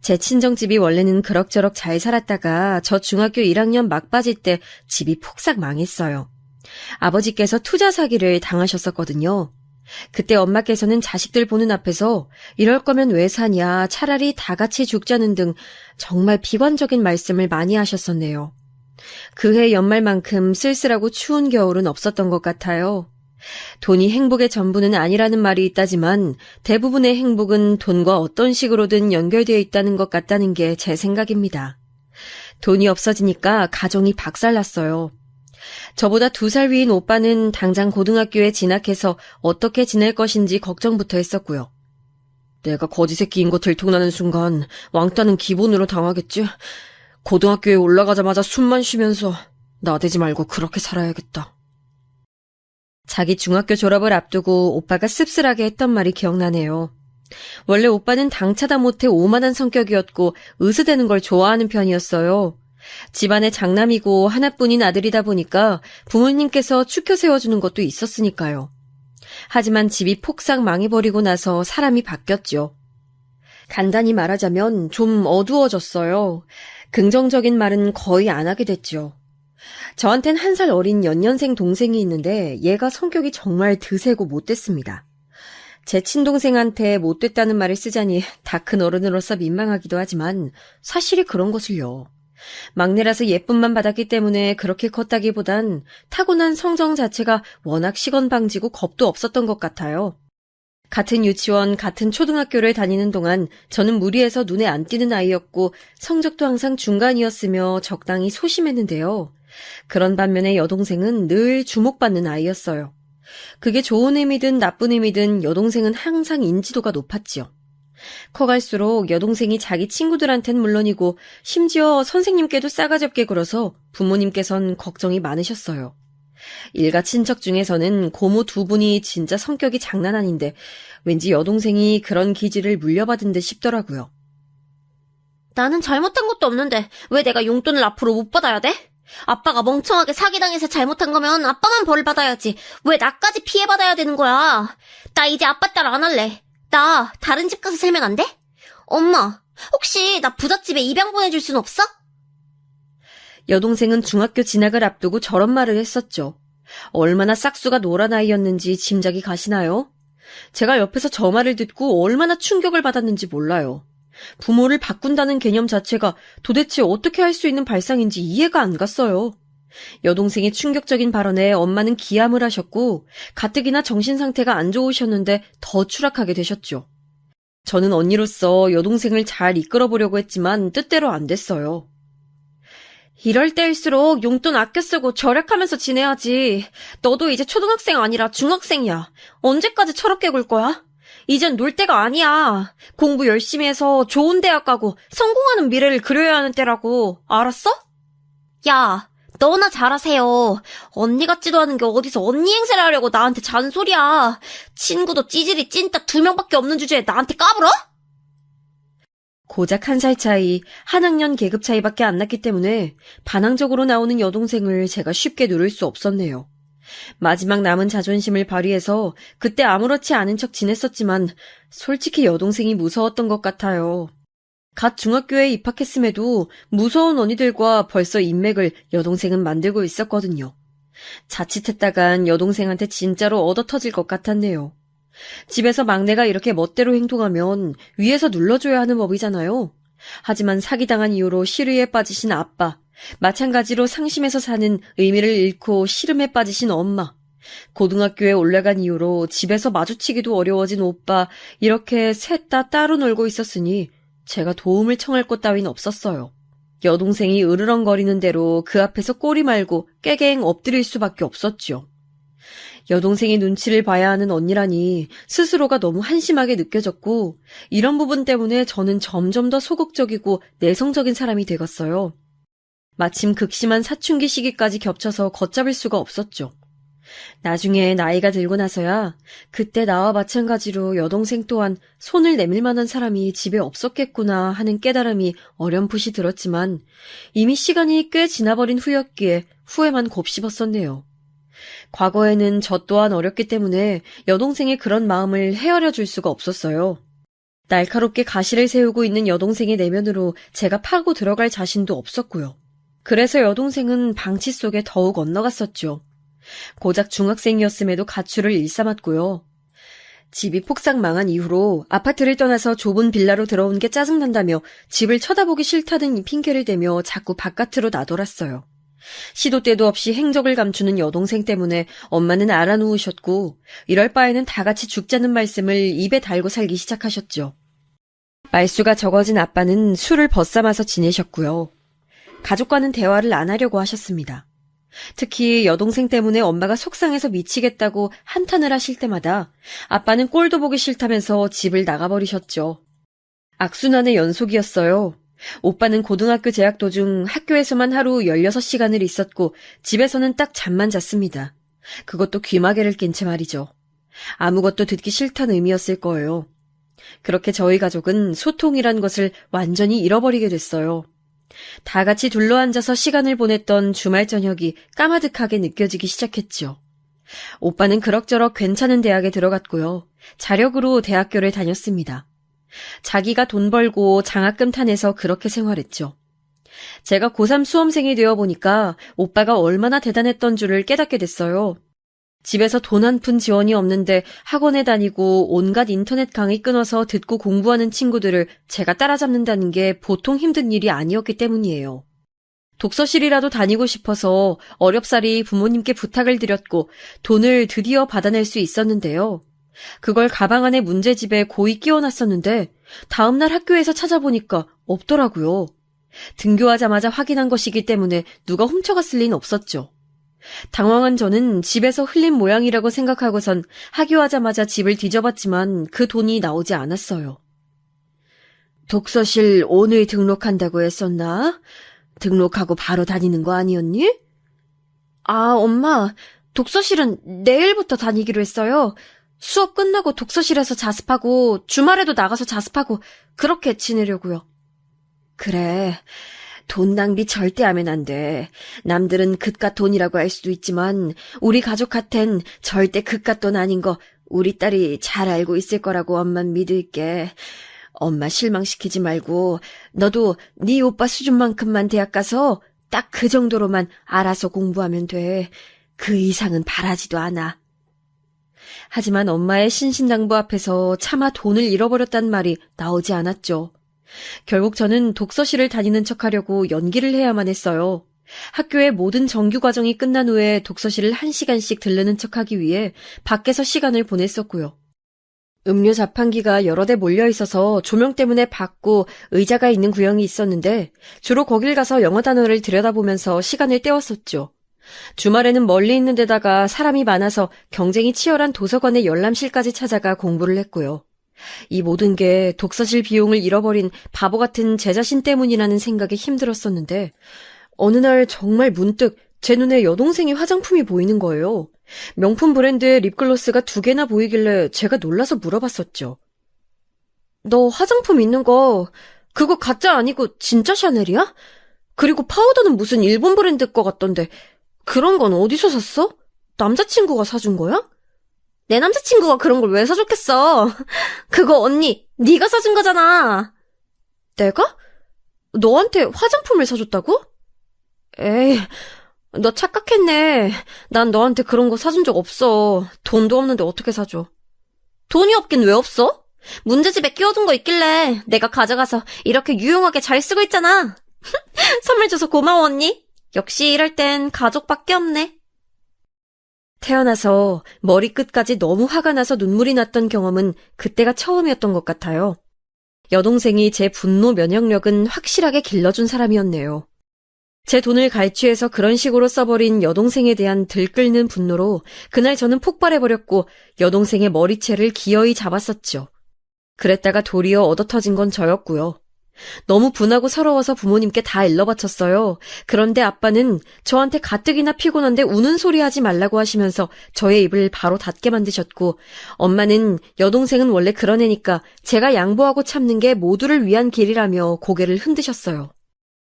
제 친정집이 원래는 그럭저럭 잘 살았다가 저 중학교 1학년 막바지 때 집이 폭삭 망했어요. 아버지께서 투자 사기를 당하셨었거든요. 그때 엄마께서는 자식들 보는 앞에서 이럴 거면 왜 사냐, 차라리 다 같이 죽자는 등 정말 비관적인 말씀을 많이 하셨었네요. 그해 연말만큼 쓸쓸하고 추운 겨울은 없었던 것 같아요. 돈이 행복의 전부는 아니라는 말이 있다지만 대부분의 행복은 돈과 어떤 식으로든 연결되어 있다는 것 같다는 게 제 생각입니다. 돈이 없어지니까 가정이 박살났어요. 저보다 2살 위인 오빠는 당장 고등학교에 진학해서 어떻게 지낼 것인지 걱정부터 했었고요. 내가 거지 새끼인 거 들통나는 순간 왕따는 기본으로 당하겠지. 고등학교에 올라가자마자 숨만 쉬면서 나대지 말고 그렇게 살아야겠다. 자기 중학교 졸업을 앞두고 오빠가 씁쓸하게 했던 말이 기억나네요. 원래 오빠는 당차다 못해 오만한 성격이었고 으스대는 걸 좋아하는 편이었어요. 집안의 장남이고 하나뿐인 아들이다 보니까 부모님께서 추켜 세워주는 것도 있었으니까요. 하지만 집이 폭삭 망해버리고 나서 사람이 바뀌었죠. 간단히 말하자면 좀 어두워졌어요. 긍정적인 말은 거의 안 하게 됐죠. 저한텐 1살 어린 연년생 동생이 있는데 얘가 성격이 정말 드세고 못됐습니다. 제 친동생한테 못됐다는 말을 쓰자니 다 큰 어른으로서 민망하기도 하지만 사실이 그런 것을요. 막내라서 예쁨만 받았기 때문에 그렇게 컸다기보단 타고난 성정 자체가 워낙 시건방지고 겁도 없었던 것 같아요. 같은 유치원, 같은 초등학교를 다니는 동안 저는 무리해서 눈에 안 띄는 아이였고 성적도 항상 중간이었으며 적당히 소심했는데요. 그런 반면에 여동생은 늘 주목받는 아이였어요. 그게 좋은 의미든 나쁜 의미든 여동생은 항상 인지도가 높았지요. 커갈수록 여동생이 자기 친구들한텐 물론이고 심지어 선생님께도 싸가지 없게 굴어서 부모님께선 걱정이 많으셨어요. 일가 친척 중에서는 고모 2분이 진짜 성격이 장난 아닌데 왠지 여동생이 그런 기질을 물려받은 듯 싶더라고요. 나는 잘못한 것도 없는데 왜 내가 용돈을 앞으로 못 받아야 돼? 아빠가 멍청하게 사기당해서 잘못한 거면 아빠만 벌을 받아야지. 왜 나까지 피해받아야 되는 거야? 나 이제 아빠 딸 안 할래. 나 다른 집 가서 살면 안 돼? 엄마, 혹시 나 부잣집에 입양 보내줄 순 없어? 여동생은 중학교 진학을 앞두고 저런 말을 했었죠. 얼마나 싹수가 노란 아이였는지 짐작이 가시나요? 제가 옆에서 저 말을 듣고 얼마나 충격을 받았는지 몰라요. 부모를 바꾼다는 개념 자체가 도대체 어떻게 할 수 있는 발상인지 이해가 안 갔어요. 여동생의 충격적인 발언에 엄마는 기함을 하셨고 가뜩이나 정신 상태가 안 좋으셨는데 더 추락하게 되셨죠. 저는 언니로서 여동생을 잘 이끌어보려고 했지만 뜻대로 안 됐어요. 이럴 때일수록 용돈 아껴 쓰고 절약하면서 지내야지. 너도 이제 초등학생 아니라 중학생이야. 언제까지 철없게 굴 거야? 이젠 놀 때가 아니야. 공부 열심히 해서 좋은 대학 가고 성공하는 미래를 그려야 하는 때라고. 알았어? 야, 너나 잘하세요. 언니 같지도 않은 게 어디서 언니 행세를 하려고 나한테 잔소리야. 친구도 찌질이 찐따 2명밖에 없는 주제에 나한테 까불어? 고작 1살 차이, 한 학년 계급 차이밖에 안 났기 때문에 반항적으로 나오는 여동생을 제가 쉽게 누를 수 없었네요. 마지막 남은 자존심을 발휘해서 그때 아무렇지 않은 척 지냈었지만 솔직히 여동생이 무서웠던 것 같아요. 갓 중학교에 입학했음에도 무서운 언니들과 벌써 인맥을 여동생은 만들고 있었거든요. 자칫했다간 여동생한테 진짜로 얻어터질 것 같았네요. 집에서 막내가 이렇게 멋대로 행동하면 위에서 눌러줘야 하는 법이잖아요. 하지만 사기당한 이후로 시류에 빠지신 아빠, 마찬가지로 상심해서 사는 의미를 잃고 시름에 빠지신 엄마, 고등학교에 올라간 이후로 집에서 마주치기도 어려워진 오빠, 이렇게 셋 다 따로 놀고 있었으니 제가 도움을 청할 것 따윈 없었어요. 여동생이 으르렁거리는 대로 그 앞에서 꼬리 말고 깨갱 엎드릴 수밖에 없었죠. 여동생이 눈치를 봐야 하는 언니라니 스스로가 너무 한심하게 느껴졌고, 이런 부분 때문에 저는 점점 더 소극적이고 내성적인 사람이 되었어요. 마침 극심한 사춘기 시기까지 겹쳐서 걷잡을 수가 없었죠. 나중에 나이가 들고 나서야 그때 나와 마찬가지로 여동생 또한 손을 내밀 만한 사람이 집에 없었겠구나 하는 깨달음이 어렴풋이 들었지만, 이미 시간이 꽤 지나버린 후였기에 후회만 곱씹었었네요. 과거에는 저 또한 어렸기 때문에 여동생의 그런 마음을 헤아려 줄 수가 없었어요. 날카롭게 가시를 세우고 있는 여동생의 내면으로 제가 파고 들어갈 자신도 없었고요. 그래서 여동생은 방치 속에 더욱 엇나갔었죠. 고작 중학생이었음에도 가출을 일삼았고요. 집이 폭삭 망한 이후로 아파트를 떠나서 좁은 빌라로 들어온 게 짜증난다며 집을 쳐다보기 싫다는 핑계를 대며 자꾸 바깥으로 나돌았어요. 시도 때도 없이 행적을 감추는 여동생 때문에 엄마는 알아누우셨고, 이럴 바에는 다 같이 죽자는 말씀을 입에 달고 살기 시작하셨죠. 말수가 적어진 아빠는 술을 벗삼아서 지내셨고요. 가족과는 대화를 안 하려고 하셨습니다. 특히 여동생 때문에 엄마가 속상해서 미치겠다고 한탄을 하실 때마다 아빠는 꼴도 보기 싫다면서 집을 나가버리셨죠. 악순환의 연속이었어요. 오빠는 고등학교 재학 도중 학교에서만 하루 16시간을 있었고 집에서는 딱 잠만 잤습니다. 그것도 귀마개를 낀 채 말이죠. 아무것도 듣기 싫다는 의미였을 거예요. 그렇게 저희 가족은 소통이란 것을 완전히 잃어버리게 됐어요. 다 같이 둘러앉아서 시간을 보냈던 주말 저녁이 까마득하게 느껴지기 시작했죠. 오빠는 그럭저럭 괜찮은 대학에 들어갔고요. 자력으로 대학교를 다녔습니다. 자기가 돈 벌고 장학금 타내서 그렇게 생활했죠. 제가 고3 수험생이 되어 보니까 오빠가 얼마나 대단했던 줄을 깨닫게 됐어요. 집에서 돈 한 푼 지원이 없는데 학원에 다니고 온갖 인터넷 강의 끊어서 듣고 공부하는 친구들을 제가 따라잡는다는 게 보통 힘든 일이 아니었기 때문이에요. 독서실이라도 다니고 싶어서 어렵사리 부모님께 부탁을 드렸고 돈을 드디어 받아낼 수 있었는데요. 그걸 가방 안에 문제집에 고이 끼워놨었는데 다음날 학교에서 찾아보니까 없더라고요. 등교하자마자 확인한 것이기 때문에 누가 훔쳐갔을 리는 없었죠. 당황한 저는 집에서 흘린 모양이라고 생각하고선 하교하자마자 집을 뒤져봤지만 그 돈이 나오지 않았어요. 독서실 오늘 등록한다고 했었나? 등록하고 바로 다니는 거 아니었니? 아, 엄마, 독서실은 내일부터 다니기로 했어요. 수업 끝나고 독서실에서 자습하고 주말에도 나가서 자습하고 그렇게 지내려고요. 그래, 돈 낭비 절대 하면 안 돼. 남들은 그깟 돈이라고 할 수도 있지만 우리 가족한텐 절대 그깟 돈 아닌 거 우리 딸이 잘 알고 있을 거라고 엄만 믿을게. 엄마 실망시키지 말고 너도 네 오빠 수준만큼만 대학 가서 딱 그 정도로만 알아서 공부하면 돼. 그 이상은 바라지도 않아. 하지만 엄마의 신신당부 앞에서 차마 돈을 잃어버렸단 말이 나오지 않았죠. 결국 저는 독서실을 다니는 척하려고 연기를 해야만 했어요. 학교의 모든 정규 과정이 끝난 후에 독서실을 1시간씩 들르는 척하기 위해 밖에서 시간을 보냈었고요. 음료 자판기가 여러 대 몰려 있어서 조명 때문에 밝고 의자가 있는 구역이 있었는데 주로 거길 가서 영어 단어를 들여다보면서 시간을 때웠었죠. 주말에는 멀리 있는 데다가 사람이 많아서 경쟁이 치열한 도서관의 열람실까지 찾아가 공부를 했고요. 이 모든 게 독서실 비용을 잃어버린 바보 같은 제 자신 때문이라는 생각에 힘들었었는데 어느 날 정말 문득 제 눈에 여동생의 화장품이 보이는 거예요. 명품 브랜드의 립글로스가 2개나 보이길래 제가 놀라서 물어봤었죠. 너 화장품 있는 거 그거 가짜 아니고 진짜 샤넬이야? 그리고 파우더는 무슨 일본 브랜드 거 같던데 그런 건 어디서 샀어? 남자친구가 사준 거야? 내 남자친구가 그런 걸 왜 사줬겠어? 그거 언니, 네가 사준 거잖아. 내가? 너한테 화장품을 사줬다고? 에이, 너 착각했네. 난 너한테 그런 거 사준 적 없어. 돈도 없는데 어떻게 사줘? 돈이 없긴 왜 없어? 문제집에 끼워둔 거 있길래 내가 가져가서 이렇게 유용하게 잘 쓰고 있잖아. 선물 줘서 고마워 언니. 역시 이럴 땐 가족밖에 없네. 태어나서 머리끝까지 너무 화가 나서 눈물이 났던 경험은 그때가 처음이었던 것 같아요. 여동생이 제 분노 면역력은 확실하게 길러준 사람이었네요. 제 돈을 갈취해서 그런 식으로 써버린 여동생에 대한 들끓는 분노로 그날 저는 폭발해버렸고 여동생의 머리채를 기어이 잡았었죠. 그랬다가 도리어 얻어터진 건 저였고요. 너무 분하고 서러워서 부모님께 다 일러바쳤어요. 그런데 아빠는 저한테 가뜩이나 피곤한데 우는 소리 하지 말라고 하시면서 저의 입을 바로 닫게 만드셨고, 엄마는 여동생은 원래 그런 애니까 제가 양보하고 참는 게 모두를 위한 길이라며 고개를 흔드셨어요.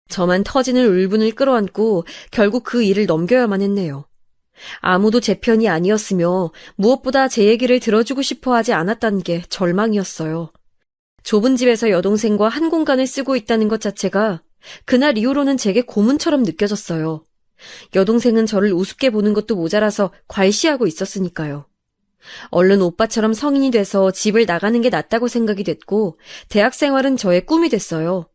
저만 터지는 울분을 끌어안고 결국 그 일을 넘겨야만 했네요. 아무도 제 편이 아니었으며 무엇보다 제 얘기를 들어주고 싶어 하지 않았다는 게 절망이었어요. 좁은 집에서 여동생과 한 공간을 쓰고 있다는 것 자체가 그날 이후로는 제게 고문처럼 느껴졌어요. 여동생은 저를 우습게 보는 것도 모자라서 괄시하고 있었으니까요. 얼른 오빠처럼 성인이 돼서 집을 나가는 게 낫다고 생각이 됐고 대학 생활은 저의 꿈이 됐어요.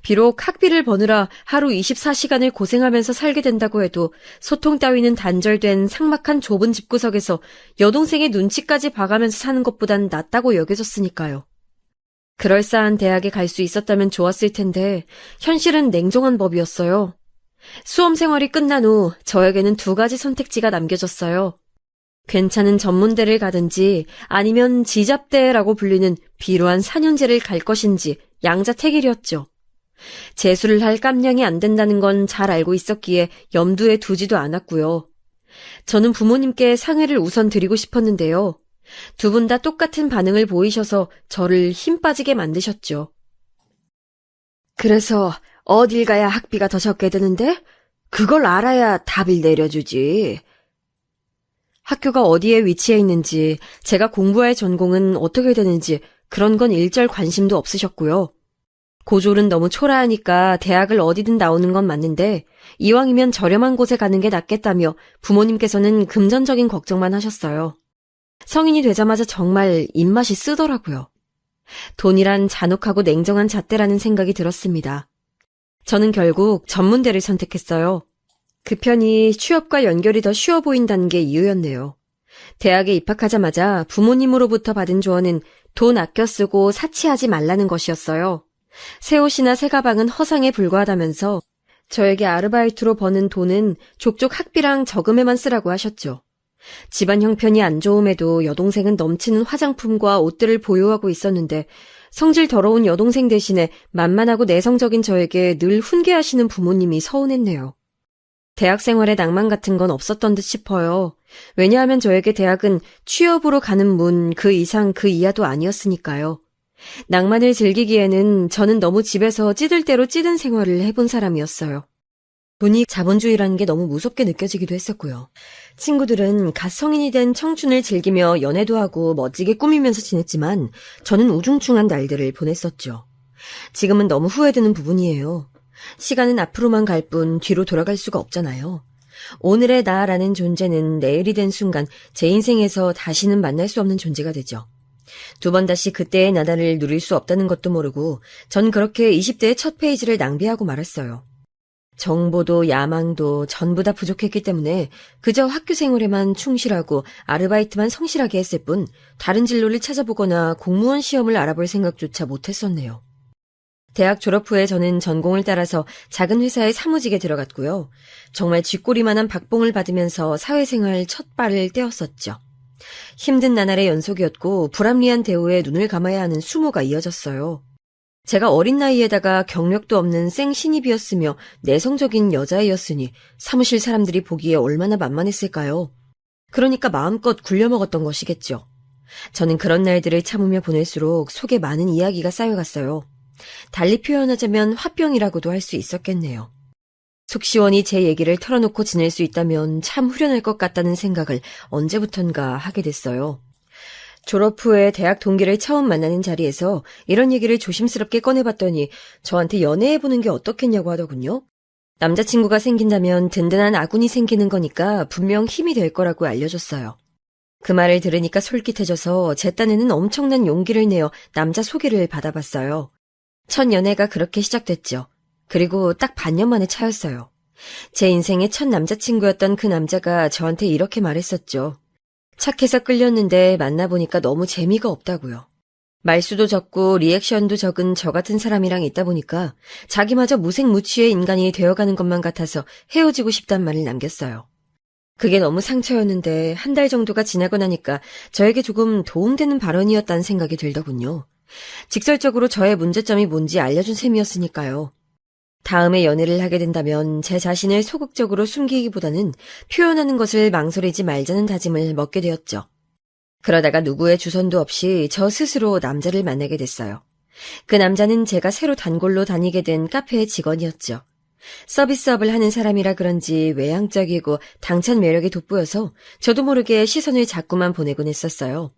비록 학비를 버느라 하루 24시간을 고생하면서 살게 된다고 해도 소통 따위는 단절된 삭막한 좁은 집구석에서 여동생의 눈치까지 봐가면서 사는 것보단 낫다고 여겨졌으니까요. 그럴싸한 대학에 갈 수 있었다면 좋았을 텐데 현실은 냉정한 법이었어요. 수험 생활이 끝난 후 저에게는 2가지 선택지가 남겨졌어요. 괜찮은 전문대를 가든지 아니면 지잡대라고 불리는 비루한 4년제를 갈 것인지 양자택일이었죠. 재수를 할 깜냥이 안 된다는 건 잘 알고 있었기에 염두에 두지도 않았고요. 저는 부모님께 상의를 우선 드리고 싶었는데요. 2분 다 똑같은 반응을 보이셔서 저를 힘 빠지게 만드셨죠. 그래서 어딜 가야 학비가 더 적게 드는데? 그걸 알아야 답을 내려주지. 학교가 어디에 위치해 있는지, 제가 공부할 전공은 어떻게 되는지 그런 건 일절 관심도 없으셨고요. 고졸은 너무 초라하니까 대학을 어디든 나오는 건 맞는데 이왕이면 저렴한 곳에 가는 게 낫겠다며 부모님께서는 금전적인 걱정만 하셨어요. 성인이 되자마자 정말 입맛이 쓰더라고요. 돈이란 잔혹하고 냉정한 잣대라는 생각이 들었습니다. 저는 결국 전문대를 선택했어요. 그 편이 취업과 연결이 더 쉬워 보인다는 게 이유였네요. 대학에 입학하자마자 부모님으로부터 받은 조언은 돈 아껴 쓰고 사치하지 말라는 것이었어요. 새 옷이나 새 가방은 허상에 불과하다면서 저에게 아르바이트로 버는 돈은 족족 학비랑 저금에만 쓰라고 하셨죠. 집안 형편이 안 좋음에도 여동생은 넘치는 화장품과 옷들을 보유하고 있었는데 성질 더러운 여동생 대신에 만만하고 내성적인 저에게 늘 훈계하시는 부모님이 서운했네요. 대학 생활에 낭만 같은 건 없었던 듯 싶어요. 왜냐하면 저에게 대학은 취업으로 가는 문 그 이상 그 이하도 아니었으니까요. 낭만을 즐기기에는 저는 너무 집에서 찌들 대로 찌든 생활을 해본 사람이었어요. 돈이 자본주의라는 게 너무 무섭게 느껴지기도 했었고요. 친구들은 갓 성인이 된 청춘을 즐기며 연애도 하고 멋지게 꾸미면서 지냈지만 저는 우중충한 날들을 보냈었죠. 지금은 너무 후회되는 부분이에요. 시간은 앞으로만 갈 뿐 뒤로 돌아갈 수가 없잖아요. 오늘의 나라는 존재는 내일이 된 순간 제 인생에서 다시는 만날 수 없는 존재가 되죠. 2번 다시 그때의 나날을 누릴 수 없다는 것도 모르고 전 그렇게 20대의 첫 페이지를 낭비하고 말았어요. 정보도 야망도 전부 다 부족했기 때문에 그저 학교 생활에만 충실하고 아르바이트만 성실하게 했을 뿐 다른 진로를 찾아보거나 공무원 시험을 알아볼 생각조차 못했었네요. 대학 졸업 후에 저는 전공을 따라서 작은 회사에 사무직에 들어갔고요. 정말 쥐꼬리만한 박봉을 받으면서 사회생활 첫 발을 떼었었죠. 힘든 나날의 연속이었고 불합리한 대우에 눈을 감아야 하는 수모가 이어졌어요. 제가 어린 나이에다가 경력도 없는 생신입이었으며 내성적인 여자애였으니 사무실 사람들이 보기에 얼마나 만만했을까요? 그러니까 마음껏 굴려먹었던 것이겠죠. 저는 그런 날들을 참으며 보낼수록 속에 많은 이야기가 쌓여갔어요. 달리 표현하자면 화병이라고도 할 수 있었겠네요. 속 시원히 제 얘기를 털어놓고 지낼 수 있다면 참 후련할 것 같다는 생각을 언제부턴가 하게 됐어요. 졸업 후에 대학 동기를 처음 만나는 자리에서 이런 얘기를 조심스럽게 꺼내봤더니 저한테 연애해보는 게 어떻겠냐고 하더군요. 남자친구가 생긴다면 든든한 아군이 생기는 거니까 분명 힘이 될 거라고 알려줬어요. 그 말을 들으니까 솔깃해져서 제 딴에는 엄청난 용기를 내어 남자 소개를 받아봤어요. 첫 연애가 그렇게 시작됐죠. 그리고 딱 반년 만에 차였어요. 제 인생의 첫 남자친구였던 그 남자가 저한테 이렇게 말했었죠. 착해서 끌렸는데 만나보니까 너무 재미가 없다고요. 말수도 적고 리액션도 적은 저 같은 사람이랑 있다 보니까 자기마저 무색무취의 인간이 되어가는 것만 같아서 헤어지고 싶단 말을 남겼어요. 그게 너무 상처였는데 한 달 정도가 지나고 나니까 저에게 조금 도움되는 발언이었다는 생각이 들더군요. 직설적으로 저의 문제점이 뭔지 알려준 셈이었으니까요. 다음에 연애를 하게 된다면 제 자신을 소극적으로 숨기기보다는 표현하는 것을 망설이지 말자는 다짐을 먹게 되었죠. 그러다가 누구의 주선도 없이 저 스스로 남자를 만나게 됐어요. 그 남자는 제가 새로 단골로 다니게 된 카페의 직원이었죠. 서비스업을 하는 사람이라 그런지 외향적이고 당찬 매력이 돋보여서 저도 모르게 시선을 자꾸만 보내곤 했었어요.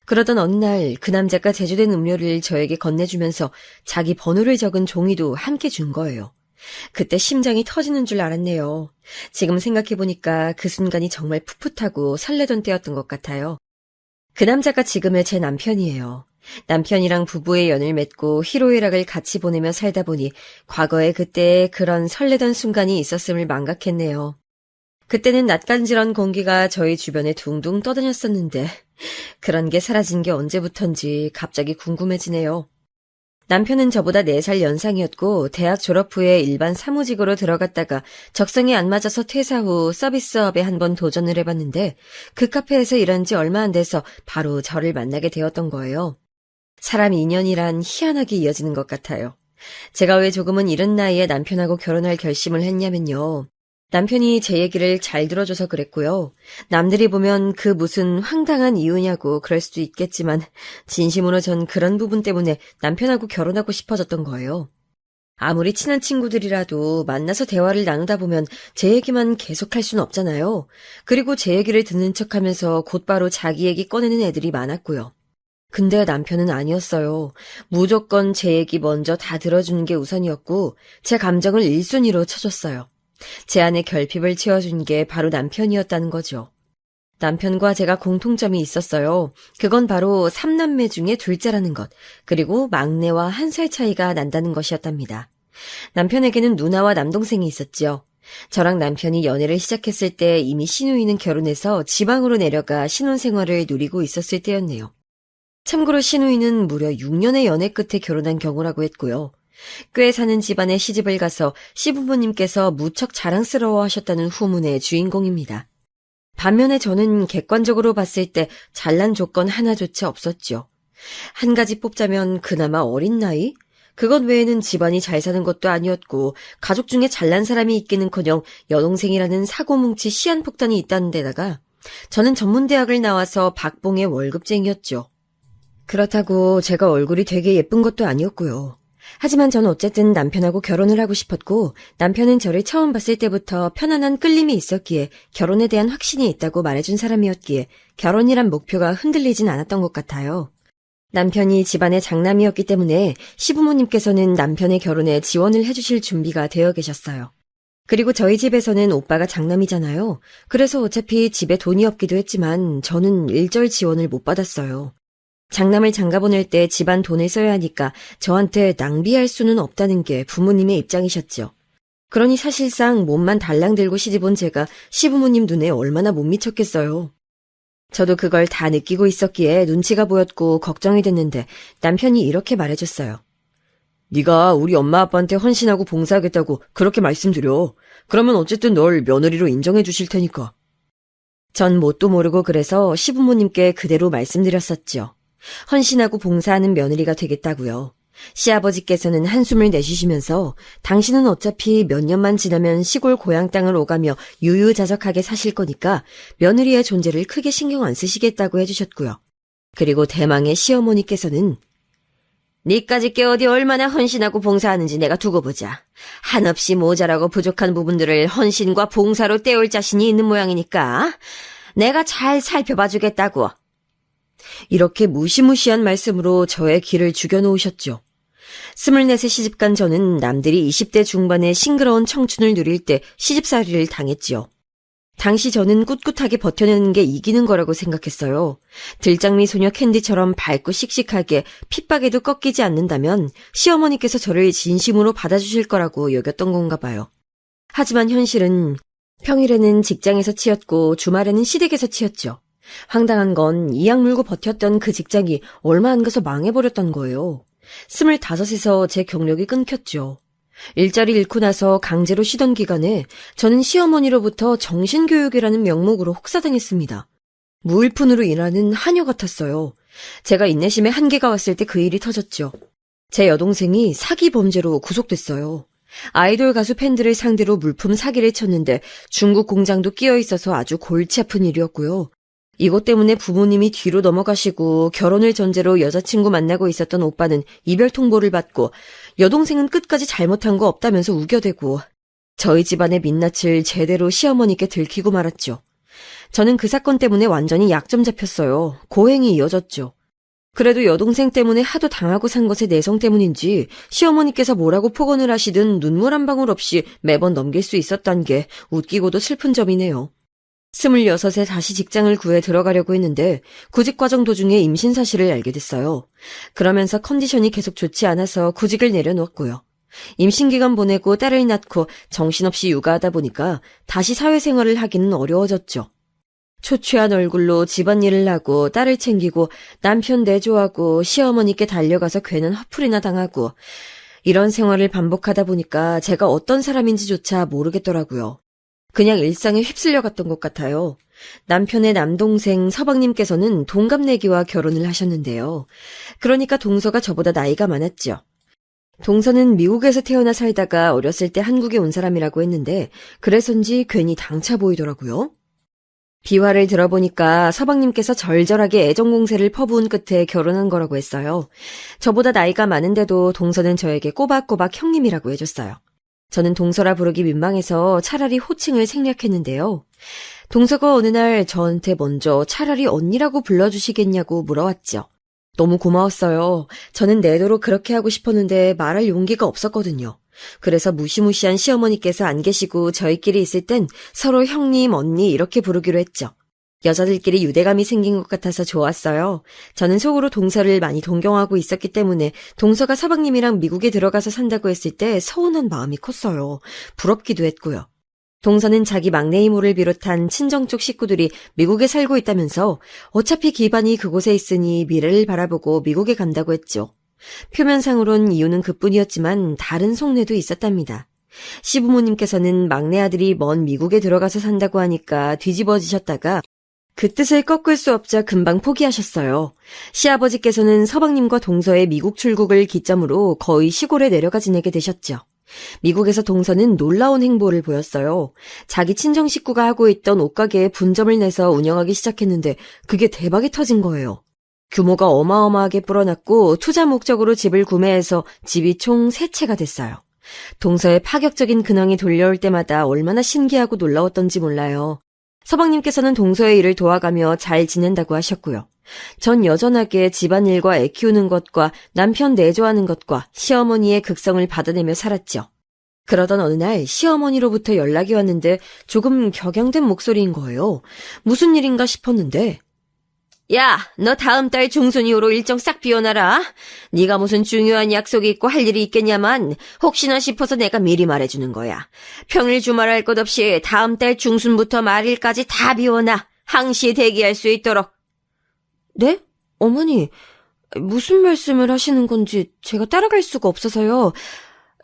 그러던 어느 날 그 남자가 제조된 음료를 저에게 건네주면서 자기 번호를 적은 종이도 함께 준 거예요. 그때 심장이 터지는 줄 알았네요. 지금 생각해보니까 그 순간이 정말 풋풋하고 설레던 때였던 것 같아요. 그 남자가 지금의 제 남편이에요. 남편이랑 부부의 연을 맺고 희로애락을 같이 보내며 살다 보니 과거에 그때의 그런 설레던 순간이 있었음을 망각했네요. 그때는 낯간지런 공기가 저희 주변에 둥둥 떠다녔었는데 그런 게 사라진 게 언제부턴지 갑자기 궁금해지네요. 남편은 저보다 4살 연상이었고 대학 졸업 후에 일반 사무직으로 들어갔다가 적성에 안 맞아서 퇴사 후 서비스업에 한번 도전을 해봤는데 그 카페에서 일한 지 얼마 안 돼서 바로 저를 만나게 되었던 거예요. 사람 인연이란 희한하게 이어지는 것 같아요. 제가 왜 조금은 이른 나이에 남편하고 결혼할 결심을 했냐면요. 남편이 제 얘기를 잘 들어줘서 그랬고요. 남들이 보면 그 무슨 황당한 이유냐고 그럴 수도 있겠지만 진심으로 전 그런 부분 때문에 남편하고 결혼하고 싶어졌던 거예요. 아무리 친한 친구들이라도 만나서 대화를 나누다 보면 제 얘기만 계속할 수는 없잖아요. 그리고 제 얘기를 듣는 척하면서 곧바로 자기 얘기 꺼내는 애들이 많았고요. 근데 남편은 아니었어요. 무조건 제 얘기 먼저 다 들어주는 게 우선이었고 제 감정을 1순위로 쳐줬어요. 제 안에 결핍을 채워준 게 바로 남편이었다는 거죠. 남편과 제가 공통점이 있었어요. 그건 바로 3남매 중에 둘째라는 것, 그리고 막내와 1살 차이가 난다는 것이었답니다. 남편에게는 누나와 남동생이 있었죠. 저랑 남편이 연애를 시작했을 때 이미 시누이는 결혼해서 지방으로 내려가 신혼생활을 누리고 있었을 때였네요. 참고로 시누이는 무려 6년의 연애 끝에 결혼한 경우라고 했고요. 꽤 사는 집안에 시집을 가서 시부모님께서 무척 자랑스러워 하셨다는 후문의 주인공입니다. 반면에 저는 객관적으로 봤을 때 잘난 조건 하나조차 없었죠. 한 가지 뽑자면 그나마 어린 나이? 그것 외에는 집안이 잘 사는 것도 아니었고 가족 중에 잘난 사람이 있기는커녕 여동생이라는 사고뭉치 시한폭탄이 있다는 데다가 저는 전문대학을 나와서 박봉의 월급쟁이였죠. 그렇다고 제가 얼굴이 되게 예쁜 것도 아니었고요. 하지만 전 어쨌든 남편하고 결혼을 하고 싶었고 남편은 저를 처음 봤을 때부터 편안한 끌림이 있었기에 결혼에 대한 확신이 있다고 말해준 사람이었기에 결혼이란 목표가 흔들리진 않았던 것 같아요. 남편이 집안의 장남이었기 때문에 시부모님께서는 남편의 결혼에 지원을 해주실 준비가 되어 계셨어요. 그리고 저희 집에서는 오빠가 장남이잖아요. 그래서 어차피 집에 돈이 없기도 했지만 저는 일절 지원을 못 받았어요. 장남을 장가보낼 때 집안 돈을 써야 하니까 저한테 낭비할 수는 없다는 게 부모님의 입장이셨죠. 그러니 사실상 몸만 달랑 들고 시집온 제가 시부모님 눈에 얼마나 못 미쳤겠어요. 저도 그걸 다 느끼고 있었기에 눈치가 보였고 걱정이 됐는데 남편이 이렇게 말해줬어요. 네가 우리 엄마 아빠한테 헌신하고 봉사하겠다고 그렇게 말씀드려. 그러면 어쨌든 널 며느리로 인정해 주실 테니까. 전 뭣도 모르고 그래서 시부모님께 그대로 말씀드렸었죠. 헌신하고 봉사하는 며느리가 되겠다고요. 시아버지께서는 한숨을 내쉬시면서 당신은 어차피 몇 년만 지나면 시골 고향 땅을 오가며 유유자적하게 사실 거니까 며느리의 존재를 크게 신경 안 쓰시겠다고 해주셨고요. 그리고 대망의 시어머니께서는 니까짓 게 어디 얼마나 헌신하고 봉사하는지 내가 두고 보자. 한없이 모자라고 부족한 부분들을 헌신과 봉사로 떼올 자신이 있는 모양이니까 내가 잘 살펴봐 주겠다고. 이렇게 무시무시한 말씀으로 저의 길을 죽여놓으셨죠. 24세 시집간 저는 남들이 20대 중반의 싱그러운 청춘을 누릴 때 시집살이를 당했지요. 당시 저는 꿋꿋하게 버텨내는 게 이기는 거라고 생각했어요. 들장미 소녀 캔디처럼 밝고 씩씩하게 핏박에도 꺾이지 않는다면 시어머니께서 저를 진심으로 받아주실 거라고 여겼던 건가 봐요. 하지만 현실은 평일에는 직장에서 치였고 주말에는 시댁에서 치였죠. 황당한 건 이악 물고 버텼던 그 직장이 얼마 안 가서 망해버렸던 거예요. 25에서 제 경력이 끊겼죠. 일자리 잃고 나서 강제로 쉬던 기간에 저는 시어머니로부터 정신교육이라는 명목으로 혹사당했습니다. 무일푼으로 일하는 하녀 같았어요. 제가 인내심에 한계가 왔을 때 그 일이 터졌죠. 제 여동생이 사기 범죄로 구속됐어요. 아이돌 가수 팬들을 상대로 물품 사기를 쳤는데 중국 공장도 끼어 있어서 아주 골치 아픈 일이었고요. 이것 때문에 부모님이 뒤로 넘어가시고 결혼을 전제로 여자친구 만나고 있었던 오빠는 이별 통보를 받고 여동생은 끝까지 잘못한 거 없다면서 우겨대고 저희 집안의 민낯을 제대로 시어머니께 들키고 말았죠. 저는 그 사건 때문에 완전히 약점 잡혔어요. 고행이 이어졌죠. 그래도 여동생 때문에 하도 당하고 산 것의 내성 때문인지 시어머니께서 뭐라고 폭언을 하시든 눈물 한 방울 없이 매번 넘길 수 있었단 게 웃기고도 슬픈 점이네요. 26에 다시 직장을 구해 들어가려고 했는데 구직 과정 도중에 임신 사실을 알게 됐어요. 그러면서 컨디션이 계속 좋지 않아서 구직을 내려놓았고요. 임신 기간 보내고 딸을 낳고 정신없이 육아하다 보니까 다시 사회생활을 하기는 어려워졌죠. 초췌한 얼굴로 집안일을 하고 딸을 챙기고 남편 내조하고 시어머니께 달려가서 괜한 화풀이나 당하고 이런 생활을 반복하다 보니까 제가 어떤 사람인지조차 모르겠더라고요. 그냥 일상에 휩쓸려 갔던 것 같아요. 남편의 남동생 서방님께서는 동갑내기와 결혼을 하셨는데요. 그러니까 동서가 저보다 나이가 많았죠. 동서는 미국에서 태어나 살다가 어렸을 때 한국에 온 사람이라고 했는데 그래서인지 괜히 당차 보이더라고요. 비화를 들어보니까 서방님께서 절절하게 애정공세를 퍼부은 끝에 결혼한 거라고 했어요. 저보다 나이가 많은데도 동서는 저에게 꼬박꼬박 형님이라고 해줬어요. 저는 동서라 부르기 민망해서 차라리 호칭을 생략했는데요. 동서가 어느 날 저한테 먼저 차라리 언니라고 불러주시겠냐고 물어왔죠. 너무 고마웠어요. 저는 내도록 그렇게 하고 싶었는데 말할 용기가 없었거든요. 그래서 무시무시한 시어머니께서 안 계시고 저희끼리 있을 땐 서로 형님, 언니 이렇게 부르기로 했죠. 여자들끼리 유대감이 생긴 것 같아서 좋았어요. 저는 속으로 동서를 많이 동경하고 있었기 때문에 동서가 서방님이랑 미국에 들어가서 산다고 했을 때 서운한 마음이 컸어요. 부럽기도 했고요. 동서는 자기 막내 이모를 비롯한 친정 쪽 식구들이 미국에 살고 있다면서 어차피 기반이 그곳에 있으니 미래를 바라보고 미국에 간다고 했죠. 표면상으론 이유는 그뿐이었지만 다른 속내도 있었답니다. 시부모님께서는 막내 아들이 먼 미국에 들어가서 산다고 하니까 뒤집어지셨다가 그 뜻을 꺾을 수 없자 금방 포기하셨어요. 시아버지께서는 서방님과 동서의 미국 출국을 기점으로 거의 시골에 내려가 지내게 되셨죠. 미국에서 동서는 놀라운 행보를 보였어요. 자기 친정 식구가 하고 있던 옷가게에 분점을 내서 운영하기 시작했는데 그게 대박이 터진 거예요. 규모가 어마어마하게 불어났고 투자 목적으로 집을 구매해서 집이 총 3채가 됐어요. 동서의 파격적인 근황이 돌려올 때마다 얼마나 신기하고 놀라웠던지 몰라요. 서방님께서는 동서의 일을 도와가며 잘 지낸다고 하셨고요. 전 여전하게 집안일과 애 키우는 것과 남편 내조하는 것과 시어머니의 극성을 받아내며 살았죠. 그러던 어느 날 시어머니로부터 연락이 왔는데 조금 격양된 목소리인 거예요. 무슨 일인가 싶었는데 야, 너 다음 달 중순 이후로 일정 싹 비워놔라. 네가 무슨 중요한 약속이 있고 할 일이 있겠냐만 혹시나 싶어서 내가 미리 말해주는 거야. 평일 주말 할 것 없이 다음 달 중순부터 말일까지 다 비워놔. 항시 대기할 수 있도록. 네? 어머니, 무슨 말씀을 하시는 건지 제가 따라갈 수가 없어서요.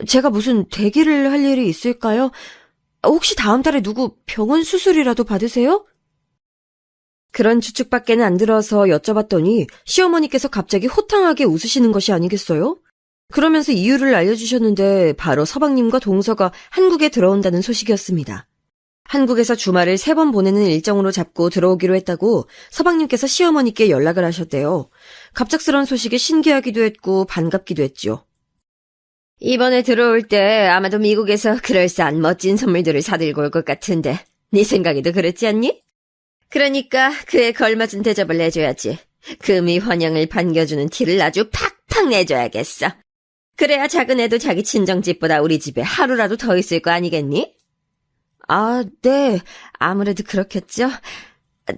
제가 무슨 대기를 할 일이 있을까요? 혹시 다음 달에 누구 병원 수술이라도 받으세요? 그런 추측밖에는 안 들어서 여쭤봤더니 시어머니께서 갑자기 호탕하게 웃으시는 것이 아니겠어요? 그러면서 이유를 알려주셨는데 바로 서방님과 동서가 한국에 들어온다는 소식이었습니다. 한국에서 주말을 3번 보내는 일정으로 잡고 들어오기로 했다고 서방님께서 시어머니께 연락을 하셨대요. 갑작스런 소식에 신기하기도 했고 반갑기도 했죠. 이번에 들어올 때 아마도 미국에서 그럴싸한 멋진 선물들을 사들고 올 것 같은데 네 생각에도 그렇지 않니? 그러니까 그에 걸맞은 대접을 내줘야지. 금이 환영을 반겨주는 티를 아주 팍팍 내줘야겠어. 그래야 작은 애도 자기 친정집보다 우리 집에 하루라도 더 있을 거 아니겠니? 아, 네. 아무래도 그렇겠죠.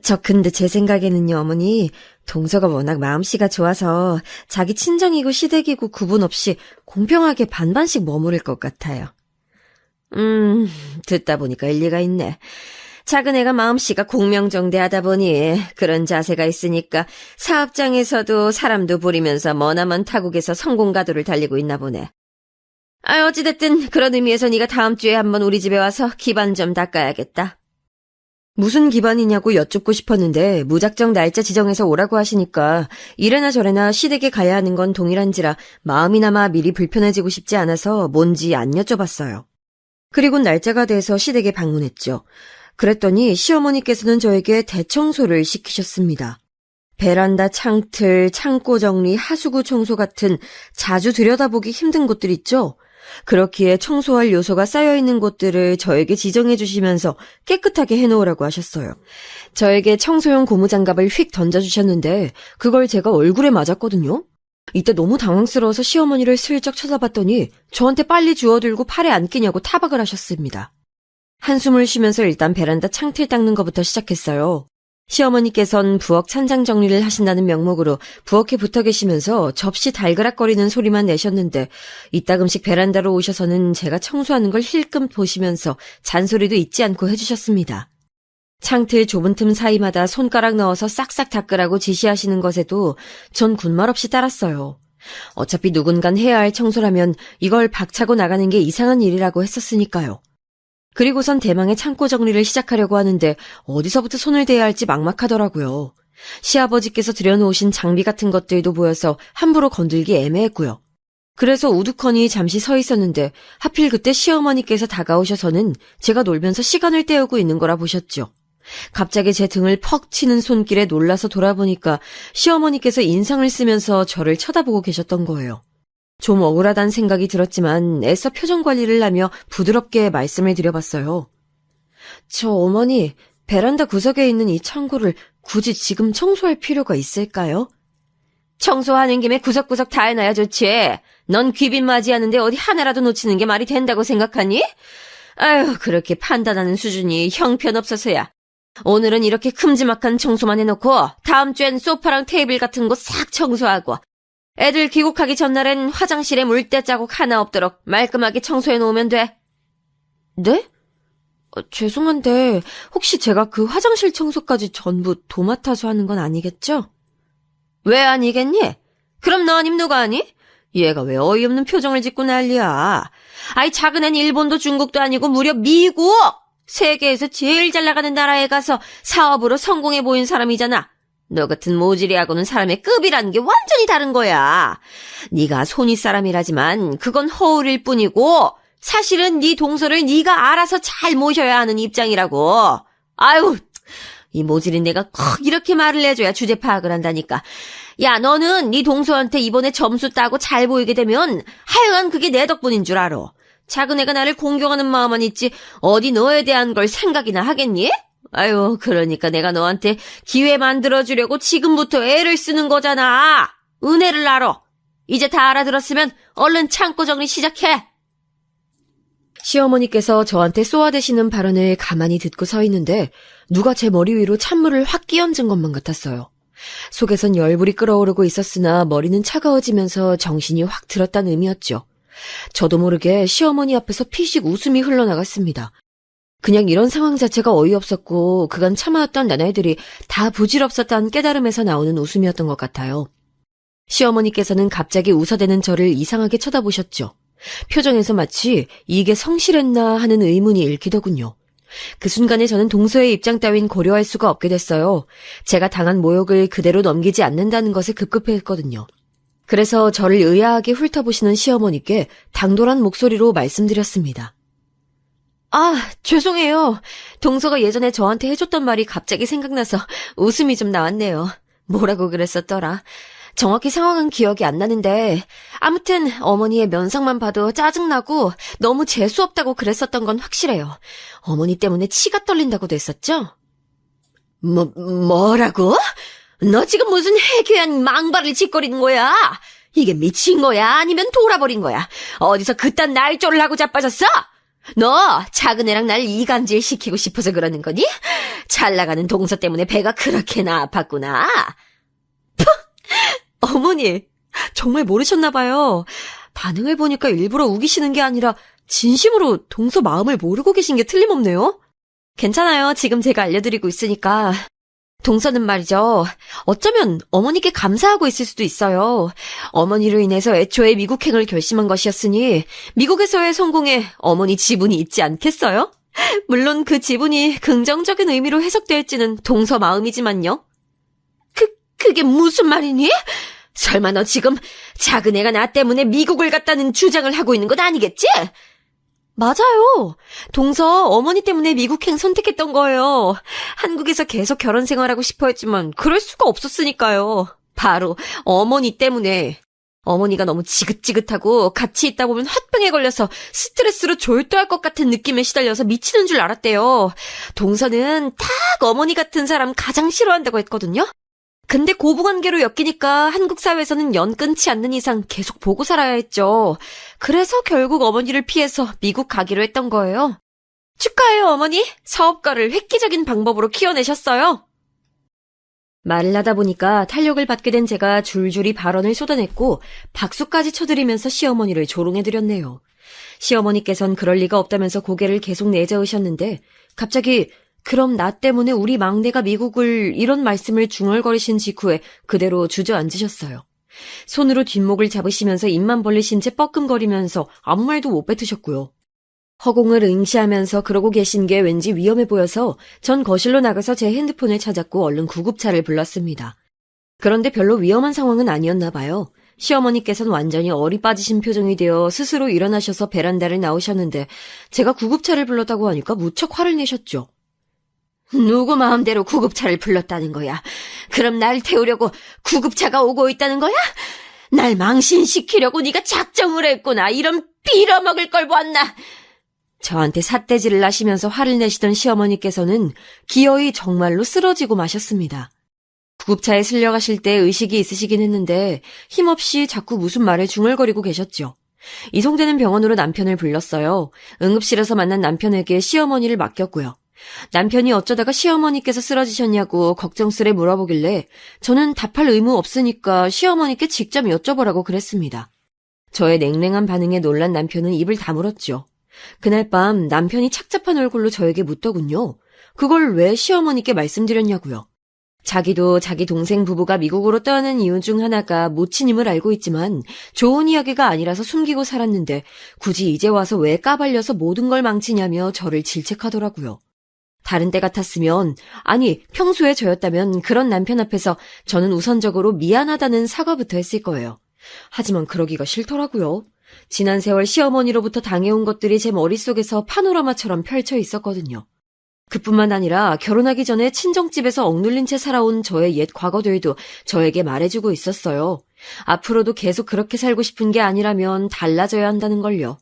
저 근데 제 생각에는요, 어머니. 동서가 워낙 마음씨가 좋아서 자기 친정이고 시댁이고 구분 없이 공평하게 반반씩 머무를 것 같아요. 듣다 보니까 일리가 있네. 작은 애가 마음씨가 공명정대하다 보니 그런 자세가 있으니까 사업장에서도 사람도 부리면서 머나먼 타국에서 성공 가도를 달리고 있나 보네. 어찌됐든 그런 의미에서 네가 다음 주에 한번 우리 집에 와서 기반 좀 닦아야겠다. 무슨 기반이냐고 여쭙고 싶었는데 무작정 날짜 지정해서 오라고 하시니까 이래나 저래나 시댁에 가야 하는 건 동일한지라 마음이나마 미리 불편해지고 싶지 않아서 뭔지 안 여쭤봤어요. 그리고 날짜가 돼서 시댁에 방문했죠. 그랬더니 시어머니께서는 저에게 대청소를 시키셨습니다. 베란다 창틀, 창고 정리, 하수구 청소 같은 자주 들여다보기 힘든 곳들 있죠? 그렇기에 청소할 요소가 쌓여있는 곳들을 저에게 지정해 주시면서 깨끗하게 해놓으라고 하셨어요. 저에게 청소용 고무장갑을 휙 던져주셨는데 그걸 제가 얼굴에 맞았거든요. 이때 너무 당황스러워서 시어머니를 슬쩍 쳐다봤더니 저한테 빨리 주워들고 팔에 안 끼냐고 타박을 하셨습니다. 한숨을 쉬면서 일단 베란다 창틀 닦는 것부터 시작했어요. 시어머니께선 부엌 찬장 정리를 하신다는 명목으로 부엌에 붙어 계시면서 접시 달그락거리는 소리만 내셨는데 이따금씩 베란다로 오셔서는 제가 청소하는 걸 힐끔 보시면서 잔소리도 잊지 않고 해주셨습니다. 창틀 좁은 틈 사이마다 손가락 넣어서 싹싹 닦으라고 지시하시는 것에도 전 군말 없이 따랐어요. 어차피 누군간 해야 할 청소라면 이걸 박차고 나가는 게 이상한 일이라고 했었으니까요. 그리고선 대망의 창고 정리를 시작하려고 하는데 어디서부터 손을 대야 할지 막막하더라고요. 시아버지께서 들여놓으신 장비 같은 것들도 보여서 함부로 건들기 애매했고요. 그래서 우두커니 잠시 서 있었는데 하필 그때 시어머니께서 다가오셔서는 제가 놀면서 시간을 때우고 있는 거라 보셨죠. 갑자기 제 등을 퍽 치는 손길에 놀라서 돌아보니까 시어머니께서 인상을 쓰면서 저를 쳐다보고 계셨던 거예요. 좀 억울하다는 생각이 들었지만 애써 표정 관리를 하며 부드럽게 말씀을 드려봤어요. 저 어머니, 베란다 구석에 있는 이 창고를 굳이 지금 청소할 필요가 있을까요? 청소하는 김에 구석구석 다 해놔야 좋지. 넌 귀빈 맞이하는데 어디 하나라도 놓치는 게 말이 된다고 생각하니? 아유, 그렇게 판단하는 수준이 형편없어서야. 오늘은 이렇게 큼지막한 청소만 해놓고 다음 주엔 소파랑 테이블 같은 곳 싹 청소하고 애들 귀국하기 전날엔 화장실에 물때 자국 하나 없도록 말끔하게 청소해 놓으면 돼. 네? 죄송한데 혹시 제가 그 화장실 청소까지 전부 도맡아서 하는 건 아니겠죠? 왜 아니겠니? 그럼 너 아님 누가 아니? 얘가 왜 어이없는 표정을 짓고 난리야. 아이 작은 애는 일본도 중국도 아니고 무려 미국! 세계에서 제일 잘 나가는 나라에 가서 사업으로 성공해 보인 사람이잖아. 너 같은 모질이하고는 사람의 급이라는 게 완전히 다른 거야. 네가 손윗 사람이라지만 그건 허울일 뿐이고 사실은 네 동서를 네가 알아서 잘 모셔야 하는 입장이라고. 아유, 이 모질인 내가 꼭 이렇게 말을 해줘야 주제 파악을 한다니까. 야, 너는 네 동서한테 이번에 점수 따고 잘 보이게 되면 하여간 그게 내 덕분인 줄 알아. 작은 애가 나를 공경하는 마음만 있지 어디 너에 대한 걸 생각이나 하겠니? 아유, 그러니까 내가 너한테 기회 만들어주려고 지금부터 애를 쓰는 거잖아. 은혜를 알아. 이제 다 알아들었으면 얼른 창고 정리 시작해. 시어머니께서 저한테 쏘아대시는 발언을 가만히 듣고 서 있는데 누가 제 머리 위로 찬물을 확 끼얹은 것만 같았어요. 속에선 열불이 끓어오르고 있었으나 머리는 차가워지면서 정신이 확 들었다는 의미였죠. 저도 모르게 시어머니 앞에서 피식 웃음이 흘러나갔습니다. 그냥 이런 상황 자체가 어이없었고 그간 참아왔던 나날들이 다 부질없었다는 깨달음에서 나오는 웃음이었던 것 같아요. 시어머니께서는 갑자기 웃어대는 저를 이상하게 쳐다보셨죠. 표정에서 마치 이게 성실했나 하는 의문이 읽히더군요. 그 순간에 저는 동서의 입장 따윈 고려할 수가 없게 됐어요. 제가 당한 모욕을 그대로 넘기지 않는다는 것에 급급했거든요. 그래서 저를 의아하게 훑어보시는 시어머니께 당돌한 목소리로 말씀드렸습니다. 아, 죄송해요. 동서가 예전에 저한테 해줬던 말이 갑자기 생각나서 웃음이 좀 나왔네요. 뭐라고 그랬었더라. 정확히 상황은 기억이 안 나는데 아무튼 어머니의 면상만 봐도 짜증나고 너무 재수없다고 그랬었던 건 확실해요. 어머니 때문에 치가 떨린다고도 했었죠? 뭐라고? 너 지금 무슨 해괴한 망발을 짓거리는 거야? 이게 미친 거야? 아니면 돌아버린 거야? 어디서 그딴 날조를 하고 자빠졌어? 너 작은 애랑 날 이간질 시키고 싶어서 그러는 거니? 잘 나가는 동서 때문에 배가 그렇게나 아팠구나. 푸! 어머니, 정말 모르셨나 봐요. 반응을 보니까 일부러 우기시는 게 아니라 진심으로 동서 마음을 모르고 계신 게 틀림없네요? 괜찮아요. 지금 제가 알려드리고 있으니까. 동서는 말이죠. 어쩌면 어머니께 감사하고 있을 수도 있어요. 어머니로 인해서 애초에 미국행을 결심한 것이었으니 미국에서의 성공에 어머니 지분이 있지 않겠어요? 물론 그 지분이 긍정적인 의미로 해석될지는 동서 마음이지만요. 그게 무슨 말이니? 설마 너 지금 작은 애가 나 때문에 미국을 갔다는 주장을 하고 있는 것 아니겠지? 맞아요. 동서 어머니 때문에 미국행 선택했던 거예요. 한국에서 계속 결혼 생활하고 싶어 했지만 그럴 수가 없었으니까요. 바로 어머니 때문에. 어머니가 너무 지긋지긋하고 같이 있다 보면 화병에 걸려서 스트레스로 졸도할 것 같은 느낌에 시달려서 미치는 줄 알았대요. 동서는 딱 어머니 같은 사람 가장 싫어한다고 했거든요. 근데 고부관계로 엮이니까 한국 사회에서는 연 끊지 않는 이상 계속 보고 살아야 했죠. 그래서 결국 어머니를 피해서 미국 가기로 했던 거예요. 축하해요, 어머니. 사업가를 획기적인 방법으로 키워내셨어요. 말을 하다 보니까 탄력을 받게 된 제가 줄줄이 발언을 쏟아냈고 박수까지 쳐드리면서 시어머니를 조롱해드렸네요. 시어머니께선 그럴 리가 없다면서 고개를 계속 내저으셨는데 갑자기 그럼 나 때문에 우리 막내가 미국을 이런 말씀을 중얼거리신 직후에 그대로 주저앉으셨어요. 손으로 뒷목을 잡으시면서 입만 벌리신 채 뻐끔거리면서 아무 말도 못 뱉으셨고요. 허공을 응시하면서 그러고 계신 게 왠지 위험해 보여서 전 거실로 나가서 제 핸드폰을 찾았고 얼른 구급차를 불렀습니다. 그런데 별로 위험한 상황은 아니었나 봐요. 시어머니께서는 완전히 얼이 빠지신 표정이 되어 스스로 일어나셔서 베란다를 나오셨는데 제가 구급차를 불렀다고 하니까 무척 화를 내셨죠. 누구 마음대로 구급차를 불렀다는 거야? 그럼 날 태우려고 구급차가 오고 있다는 거야? 날 망신시키려고 네가 작정을 했구나. 이런 빌어먹을 걸 보았나? 저한테 삿대질을 하시면서 화를 내시던 시어머니께서는 기어이 정말로 쓰러지고 마셨습니다. 구급차에 실려가실 때 의식이 있으시긴 했는데 힘없이 자꾸 무슨 말을 중얼거리고 계셨죠. 이송되는 병원으로 남편을 불렀어요. 응급실에서 만난 남편에게 시어머니를 맡겼고요. 남편이 어쩌다가 시어머니께서 쓰러지셨냐고 걱정스레 물어보길래 저는 답할 의무 없으니까 시어머니께 직접 여쭤보라고 그랬습니다. 저의 냉랭한 반응에 놀란 남편은 입을 다물었죠. 그날 밤 남편이 착잡한 얼굴로 저에게 묻더군요. 그걸 왜 시어머니께 말씀드렸냐고요. 자기도 자기 동생 부부가 미국으로 떠나는 이유 중 하나가 모친임을 알고 있지만 좋은 이야기가 아니라서 숨기고 살았는데 굳이 이제 와서 왜 까발려서 모든 걸 망치냐며 저를 질책하더라고요. 다른 때 같았으면, 아니 평소에 저였다면 그런 남편 앞에서 저는 우선적으로 미안하다는 사과부터 했을 거예요. 하지만 그러기가 싫더라고요. 지난 세월 시어머니로부터 당해온 것들이 제 머릿속에서 파노라마처럼 펼쳐 있었거든요. 그뿐만 아니라 결혼하기 전에 친정집에서 억눌린 채 살아온 저의 옛 과거들도 저에게 말해주고 있었어요. 앞으로도 계속 그렇게 살고 싶은 게 아니라면 달라져야 한다는 걸요.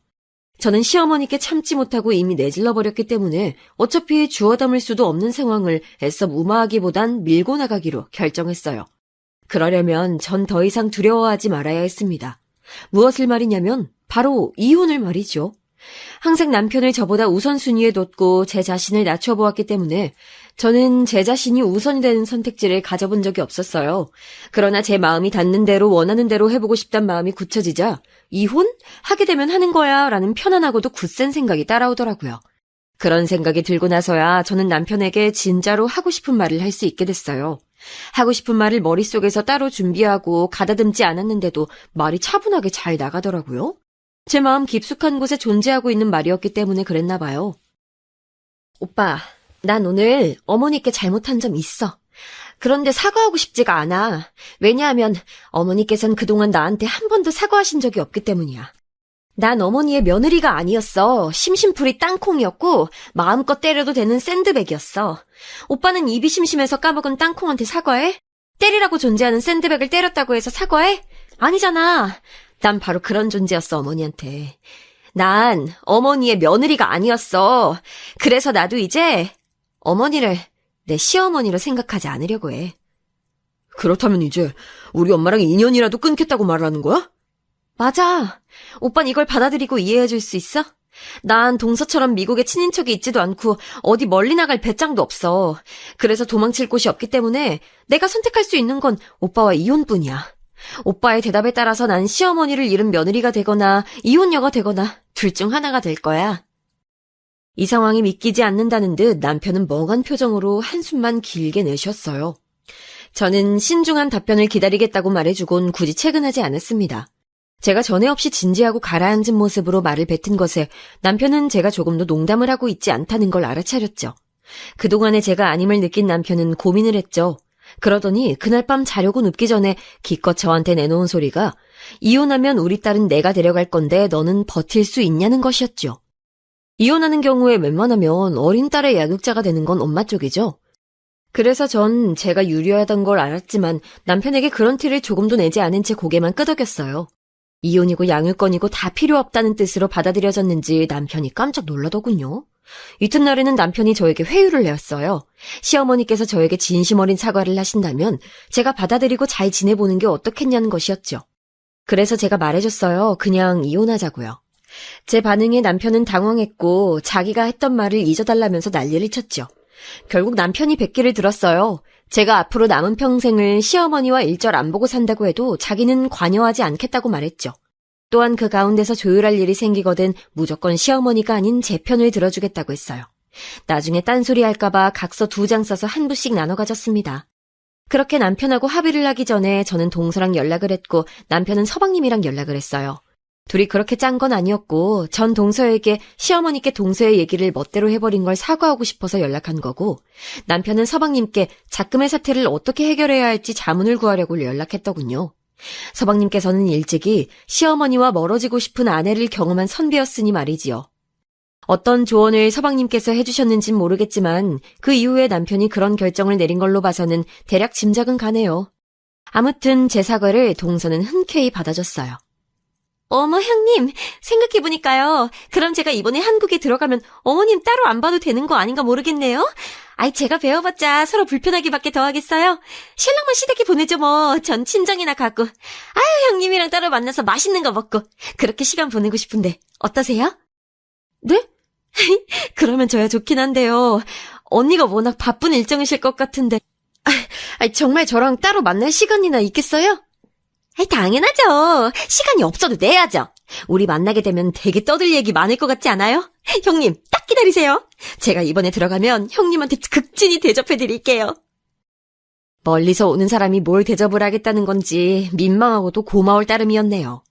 저는 시어머니께 참지 못하고 이미 내질러버렸기 때문에 어차피 주워 담을 수도 없는 상황을 애써 무마하기보단 밀고 나가기로 결정했어요. 그러려면 전 더 이상 두려워하지 말아야 했습니다. 무엇을 말이냐면 바로 이혼을 말이죠. 항상 남편을 저보다 우선순위에 뒀고 제 자신을 낮춰보았기 때문에 저는 제 자신이 우선이 되는 선택지를 가져본 적이 없었어요. 그러나 제 마음이 닿는 대로 원하는 대로 해보고 싶단 마음이 굳혀지자 이혼? 하게 되면 하는 거야 라는 편안하고도 굳센 생각이 따라오더라고요. 그런 생각이 들고 나서야 저는 남편에게 진짜로 하고 싶은 말을 할 수 있게 됐어요. 하고 싶은 말을 머릿속에서 따로 준비하고 가다듬지 않았는데도 말이 차분하게 잘 나가더라고요. 제 마음 깊숙한 곳에 존재하고 있는 말이었기 때문에 그랬나 봐요. 오빠, 난 오늘 어머니께 잘못한 점 있어. 그런데 사과하고 싶지가 않아. 왜냐하면 어머니께서는 그동안 나한테 한 번도 사과하신 적이 없기 때문이야. 난 어머니의 며느리가 아니었어. 심심풀이 땅콩이었고 마음껏 때려도 되는 샌드백이었어. 오빠는 입이 심심해서 까먹은 땅콩한테 사과해? 때리라고 존재하는 샌드백을 때렸다고 해서 사과해? 아니잖아. 난 바로 그런 존재였어, 어머니한테. 난 어머니의 며느리가 아니었어. 그래서 나도 이제 어머니를 내 시어머니로 생각하지 않으려고 해. 그렇다면 이제 우리 엄마랑 인연이라도 끊겠다고 말하는 거야? 맞아. 오빤 이걸 받아들이고 이해해줄 수 있어? 난 동서처럼 미국에 친인척이 있지도 않고 어디 멀리 나갈 배짱도 없어. 그래서 도망칠 곳이 없기 때문에 내가 선택할 수 있는 건 오빠와 이혼뿐이야. 오빠의 대답에 따라서 난 시어머니를 잃은 며느리가 되거나 이혼녀가 되거나 둘 중 하나가 될 거야. 이 상황이 믿기지 않는다는 듯 남편은 멍한 표정으로 한숨만 길게 내쉬었어요. 저는 신중한 답변을 기다리겠다고 말해주곤 굳이 채근하지 않았습니다. 제가 전에 없이 진지하고 가라앉은 모습으로 말을 뱉은 것에 남편은 제가 조금도 농담을 하고 있지 않다는 걸 알아차렸죠. 그동안에 제가 아님을 느낀 남편은 고민을 했죠. 그러더니 그날 밤 자려고 눕기 전에 기껏 저한테 내놓은 소리가 이혼하면 우리 딸은 내가 데려갈 건데 너는 버틸 수 있냐는 것이었죠. 이혼하는 경우에 웬만하면 어린 딸의 양육자가 되는 건 엄마 쪽이죠. 그래서 전 제가 유리하던 걸 알았지만 남편에게 그런 티를 조금도 내지 않은 채 고개만 끄덕였어요. 이혼이고 양육권이고 다 필요 없다는 뜻으로 받아들여졌는지 남편이 깜짝 놀라더군요. 이튿날에는 남편이 저에게 회유를 내었어요. 시어머니께서 저에게 진심 어린 사과를 하신다면 제가 받아들이고 잘 지내보는 게 어떻겠냐는 것이었죠. 그래서 제가 말해줬어요. 그냥 이혼하자고요. 제 반응에 남편은 당황했고 자기가 했던 말을 잊어달라면서 난리를 쳤죠. 결국 남편이 뱉기를 들었어요. 제가 앞으로 남은 평생을 시어머니와 일절 안 보고 산다고 해도 자기는 관여하지 않겠다고 말했죠. 또한 그 가운데서 조율할 일이 생기거든 무조건 시어머니가 아닌 제 편을 들어주겠다고 했어요. 나중에 딴소리 할까봐 각서 2장 써서 한 부씩 나눠 가졌습니다. 그렇게 남편하고 합의를 하기 전에 저는 동서랑 연락을 했고 남편은 서방님이랑 연락을 했어요. 둘이 그렇게 짠 건 아니었고 전 동서에게 시어머니께 동서의 얘기를 멋대로 해버린 걸 사과하고 싶어서 연락한 거고 남편은 서방님께 작금의 사태를 어떻게 해결해야 할지 자문을 구하려고 연락했더군요. 서방님께서는 일찍이 시어머니와 멀어지고 싶은 아내를 경험한 선배였으니 말이지요. 어떤 조언을 서방님께서 해주셨는진 모르겠지만 그 이후에 남편이 그런 결정을 내린 걸로 봐서는 대략 짐작은 가네요. 아무튼 제 사과를 동서는 흔쾌히 받아줬어요. 어머 형님, 생각해보니까요. 그럼 제가 이번에 한국에 들어가면 어머님 따로 안 봐도 되는 거 아닌가 모르겠네요. 아이 제가 배워봤자 서로 불편하기밖에 더 하겠어요. 신랑만 시댁에 보내죠 뭐. 전 친정이나 가고. 아유 형님이랑 따로 만나서 맛있는 거 먹고 그렇게 시간 보내고 싶은데 어떠세요? 네? 그러면 저야 좋긴 한데요. 언니가 워낙 바쁜 일정이실 것 같은데. 정말 저랑 따로 만날 시간이나 있겠어요? 당연하죠. 시간이 없어도 내야죠. 우리 만나게 되면 되게 떠들 얘기 많을 것 같지 않아요? 형님, 딱 기다리세요. 제가 이번에 들어가면 형님한테 극진히 대접해드릴게요. 멀리서 오는 사람이 뭘 대접을 하겠다는 건지 민망하고도 고마울 따름이었네요.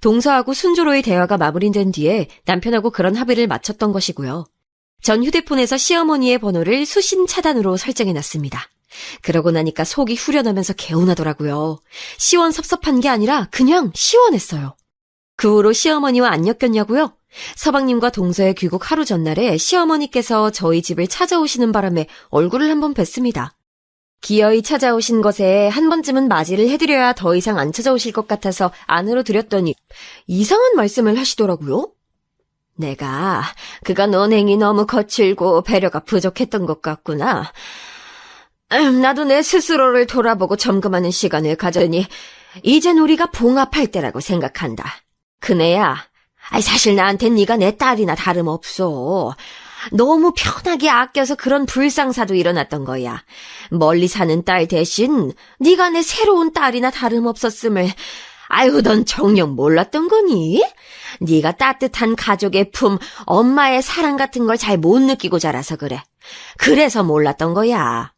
동서하고 순조로이 대화가 마무리된 뒤에 남편하고 그런 합의를 마쳤던 것이고요. 전 휴대폰에서 시어머니의 번호를 수신 차단으로 설정해놨습니다. 그러고 나니까 속이 후련하면서 개운하더라고요. 시원섭섭한 게 아니라 그냥 시원했어요. 그 후로 시어머니와 안 엮였냐고요? 서방님과 동서의 귀국 하루 전날에 시어머니께서 저희 집을 찾아오시는 바람에 얼굴을 한번 뵀습니다. 기어이 찾아오신 것에 한 번쯤은 맞이를 해드려야 더 이상 안 찾아오실 것 같아서 안으로 들였더니 이상한 말씀을 하시더라고요. 내가 그간 언행이 너무 거칠고 배려가 부족했던 것 같구나. 나도 내 스스로를 돌아보고 점검하는 시간을 가졌니 이젠 우리가 봉합할 때라고 생각한다. 그네야, 사실 나한텐 네가 내 딸이나 다름없어. 너무 편하게 아껴서 그런 불상사도 일어났던 거야. 멀리 사는 딸 대신 네가 내 새로운 딸이나 다름없었음을 넌 정녕 몰랐던 거니? 네가 따뜻한 가족의 품, 엄마의 사랑 같은 걸 잘 못 느끼고 자라서 그래. 그래서 몰랐던 거야.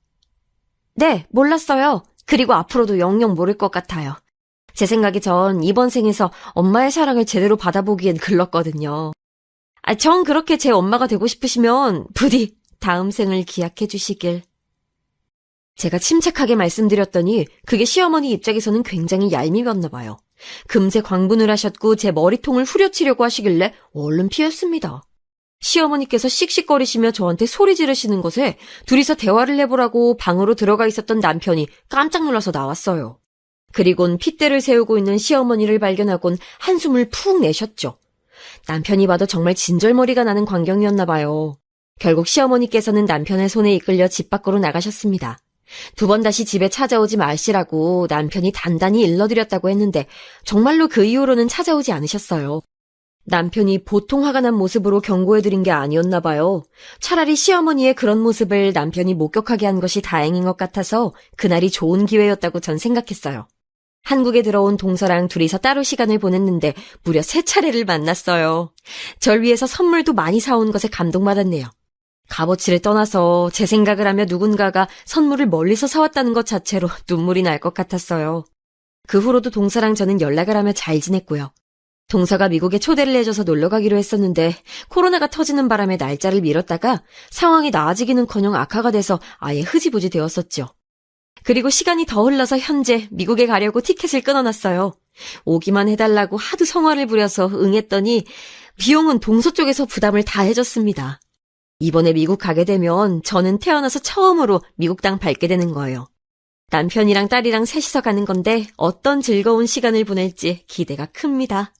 네, 몰랐어요. 그리고 앞으로도 영영 모를 것 같아요. 제 생각에 전 이번 생에서 엄마의 사랑을 제대로 받아보기엔 글렀거든요. 전 그렇게 제 엄마가 되고 싶으시면 부디 다음 생을 기약해 주시길. 제가 침착하게 말씀드렸더니 그게 시어머니 입장에서는 굉장히 얄미웠나 봐요. 금세 광분을 하셨고 제 머리통을 후려치려고 하시길래 얼른 피했습니다. 시어머니께서 씩씩거리시며 저한테 소리 지르시는 것에 둘이서 대화를 해보라고 방으로 들어가 있었던 남편이 깜짝 놀라서 나왔어요. 그리곤 핏대를 세우고 있는 시어머니를 발견하곤 한숨을 푹 내셨죠. 남편이 봐도 정말 진절머리가 나는 광경이었나 봐요. 결국 시어머니께서는 남편의 손에 이끌려 집 밖으로 나가셨습니다. 2번 다시 집에 찾아오지 마시라고 남편이 단단히 일러드렸다고 했는데 정말로 그 이후로는 찾아오지 않으셨어요. 남편이 보통 화가 난 모습으로 경고해드린 게 아니었나 봐요. 차라리 시어머니의 그런 모습을 남편이 목격하게 한 것이 다행인 것 같아서 그날이 좋은 기회였다고 전 생각했어요. 한국에 들어온 동서랑 둘이서 따로 시간을 보냈는데 무려 3차례를 만났어요. 절 위해서 선물도 많이 사온 것에 감동받았네요. 값어치를 떠나서 제 생각을 하며 누군가가 선물을 멀리서 사왔다는 것 자체로 눈물이 날 것 같았어요. 그 후로도 동서랑 저는 연락을 하며 잘 지냈고요. 동서가 미국에 초대를 해줘서 놀러 가기로 했었는데 코로나가 터지는 바람에 날짜를 미뤘다가 상황이 나아지기는커녕 악화가 돼서 아예 흐지부지 되었었죠. 그리고 시간이 더 흘러서 현재 미국에 가려고 티켓을 끊어놨어요. 오기만 해달라고 하도 성화를 부려서 응했더니 비용은 동서 쪽에서 부담을 다 해줬습니다. 이번에 미국 가게 되면 저는 태어나서 처음으로 미국 땅 밟게 되는 거예요. 남편이랑 딸이랑 셋이서 가는 건데 어떤 즐거운 시간을 보낼지 기대가 큽니다.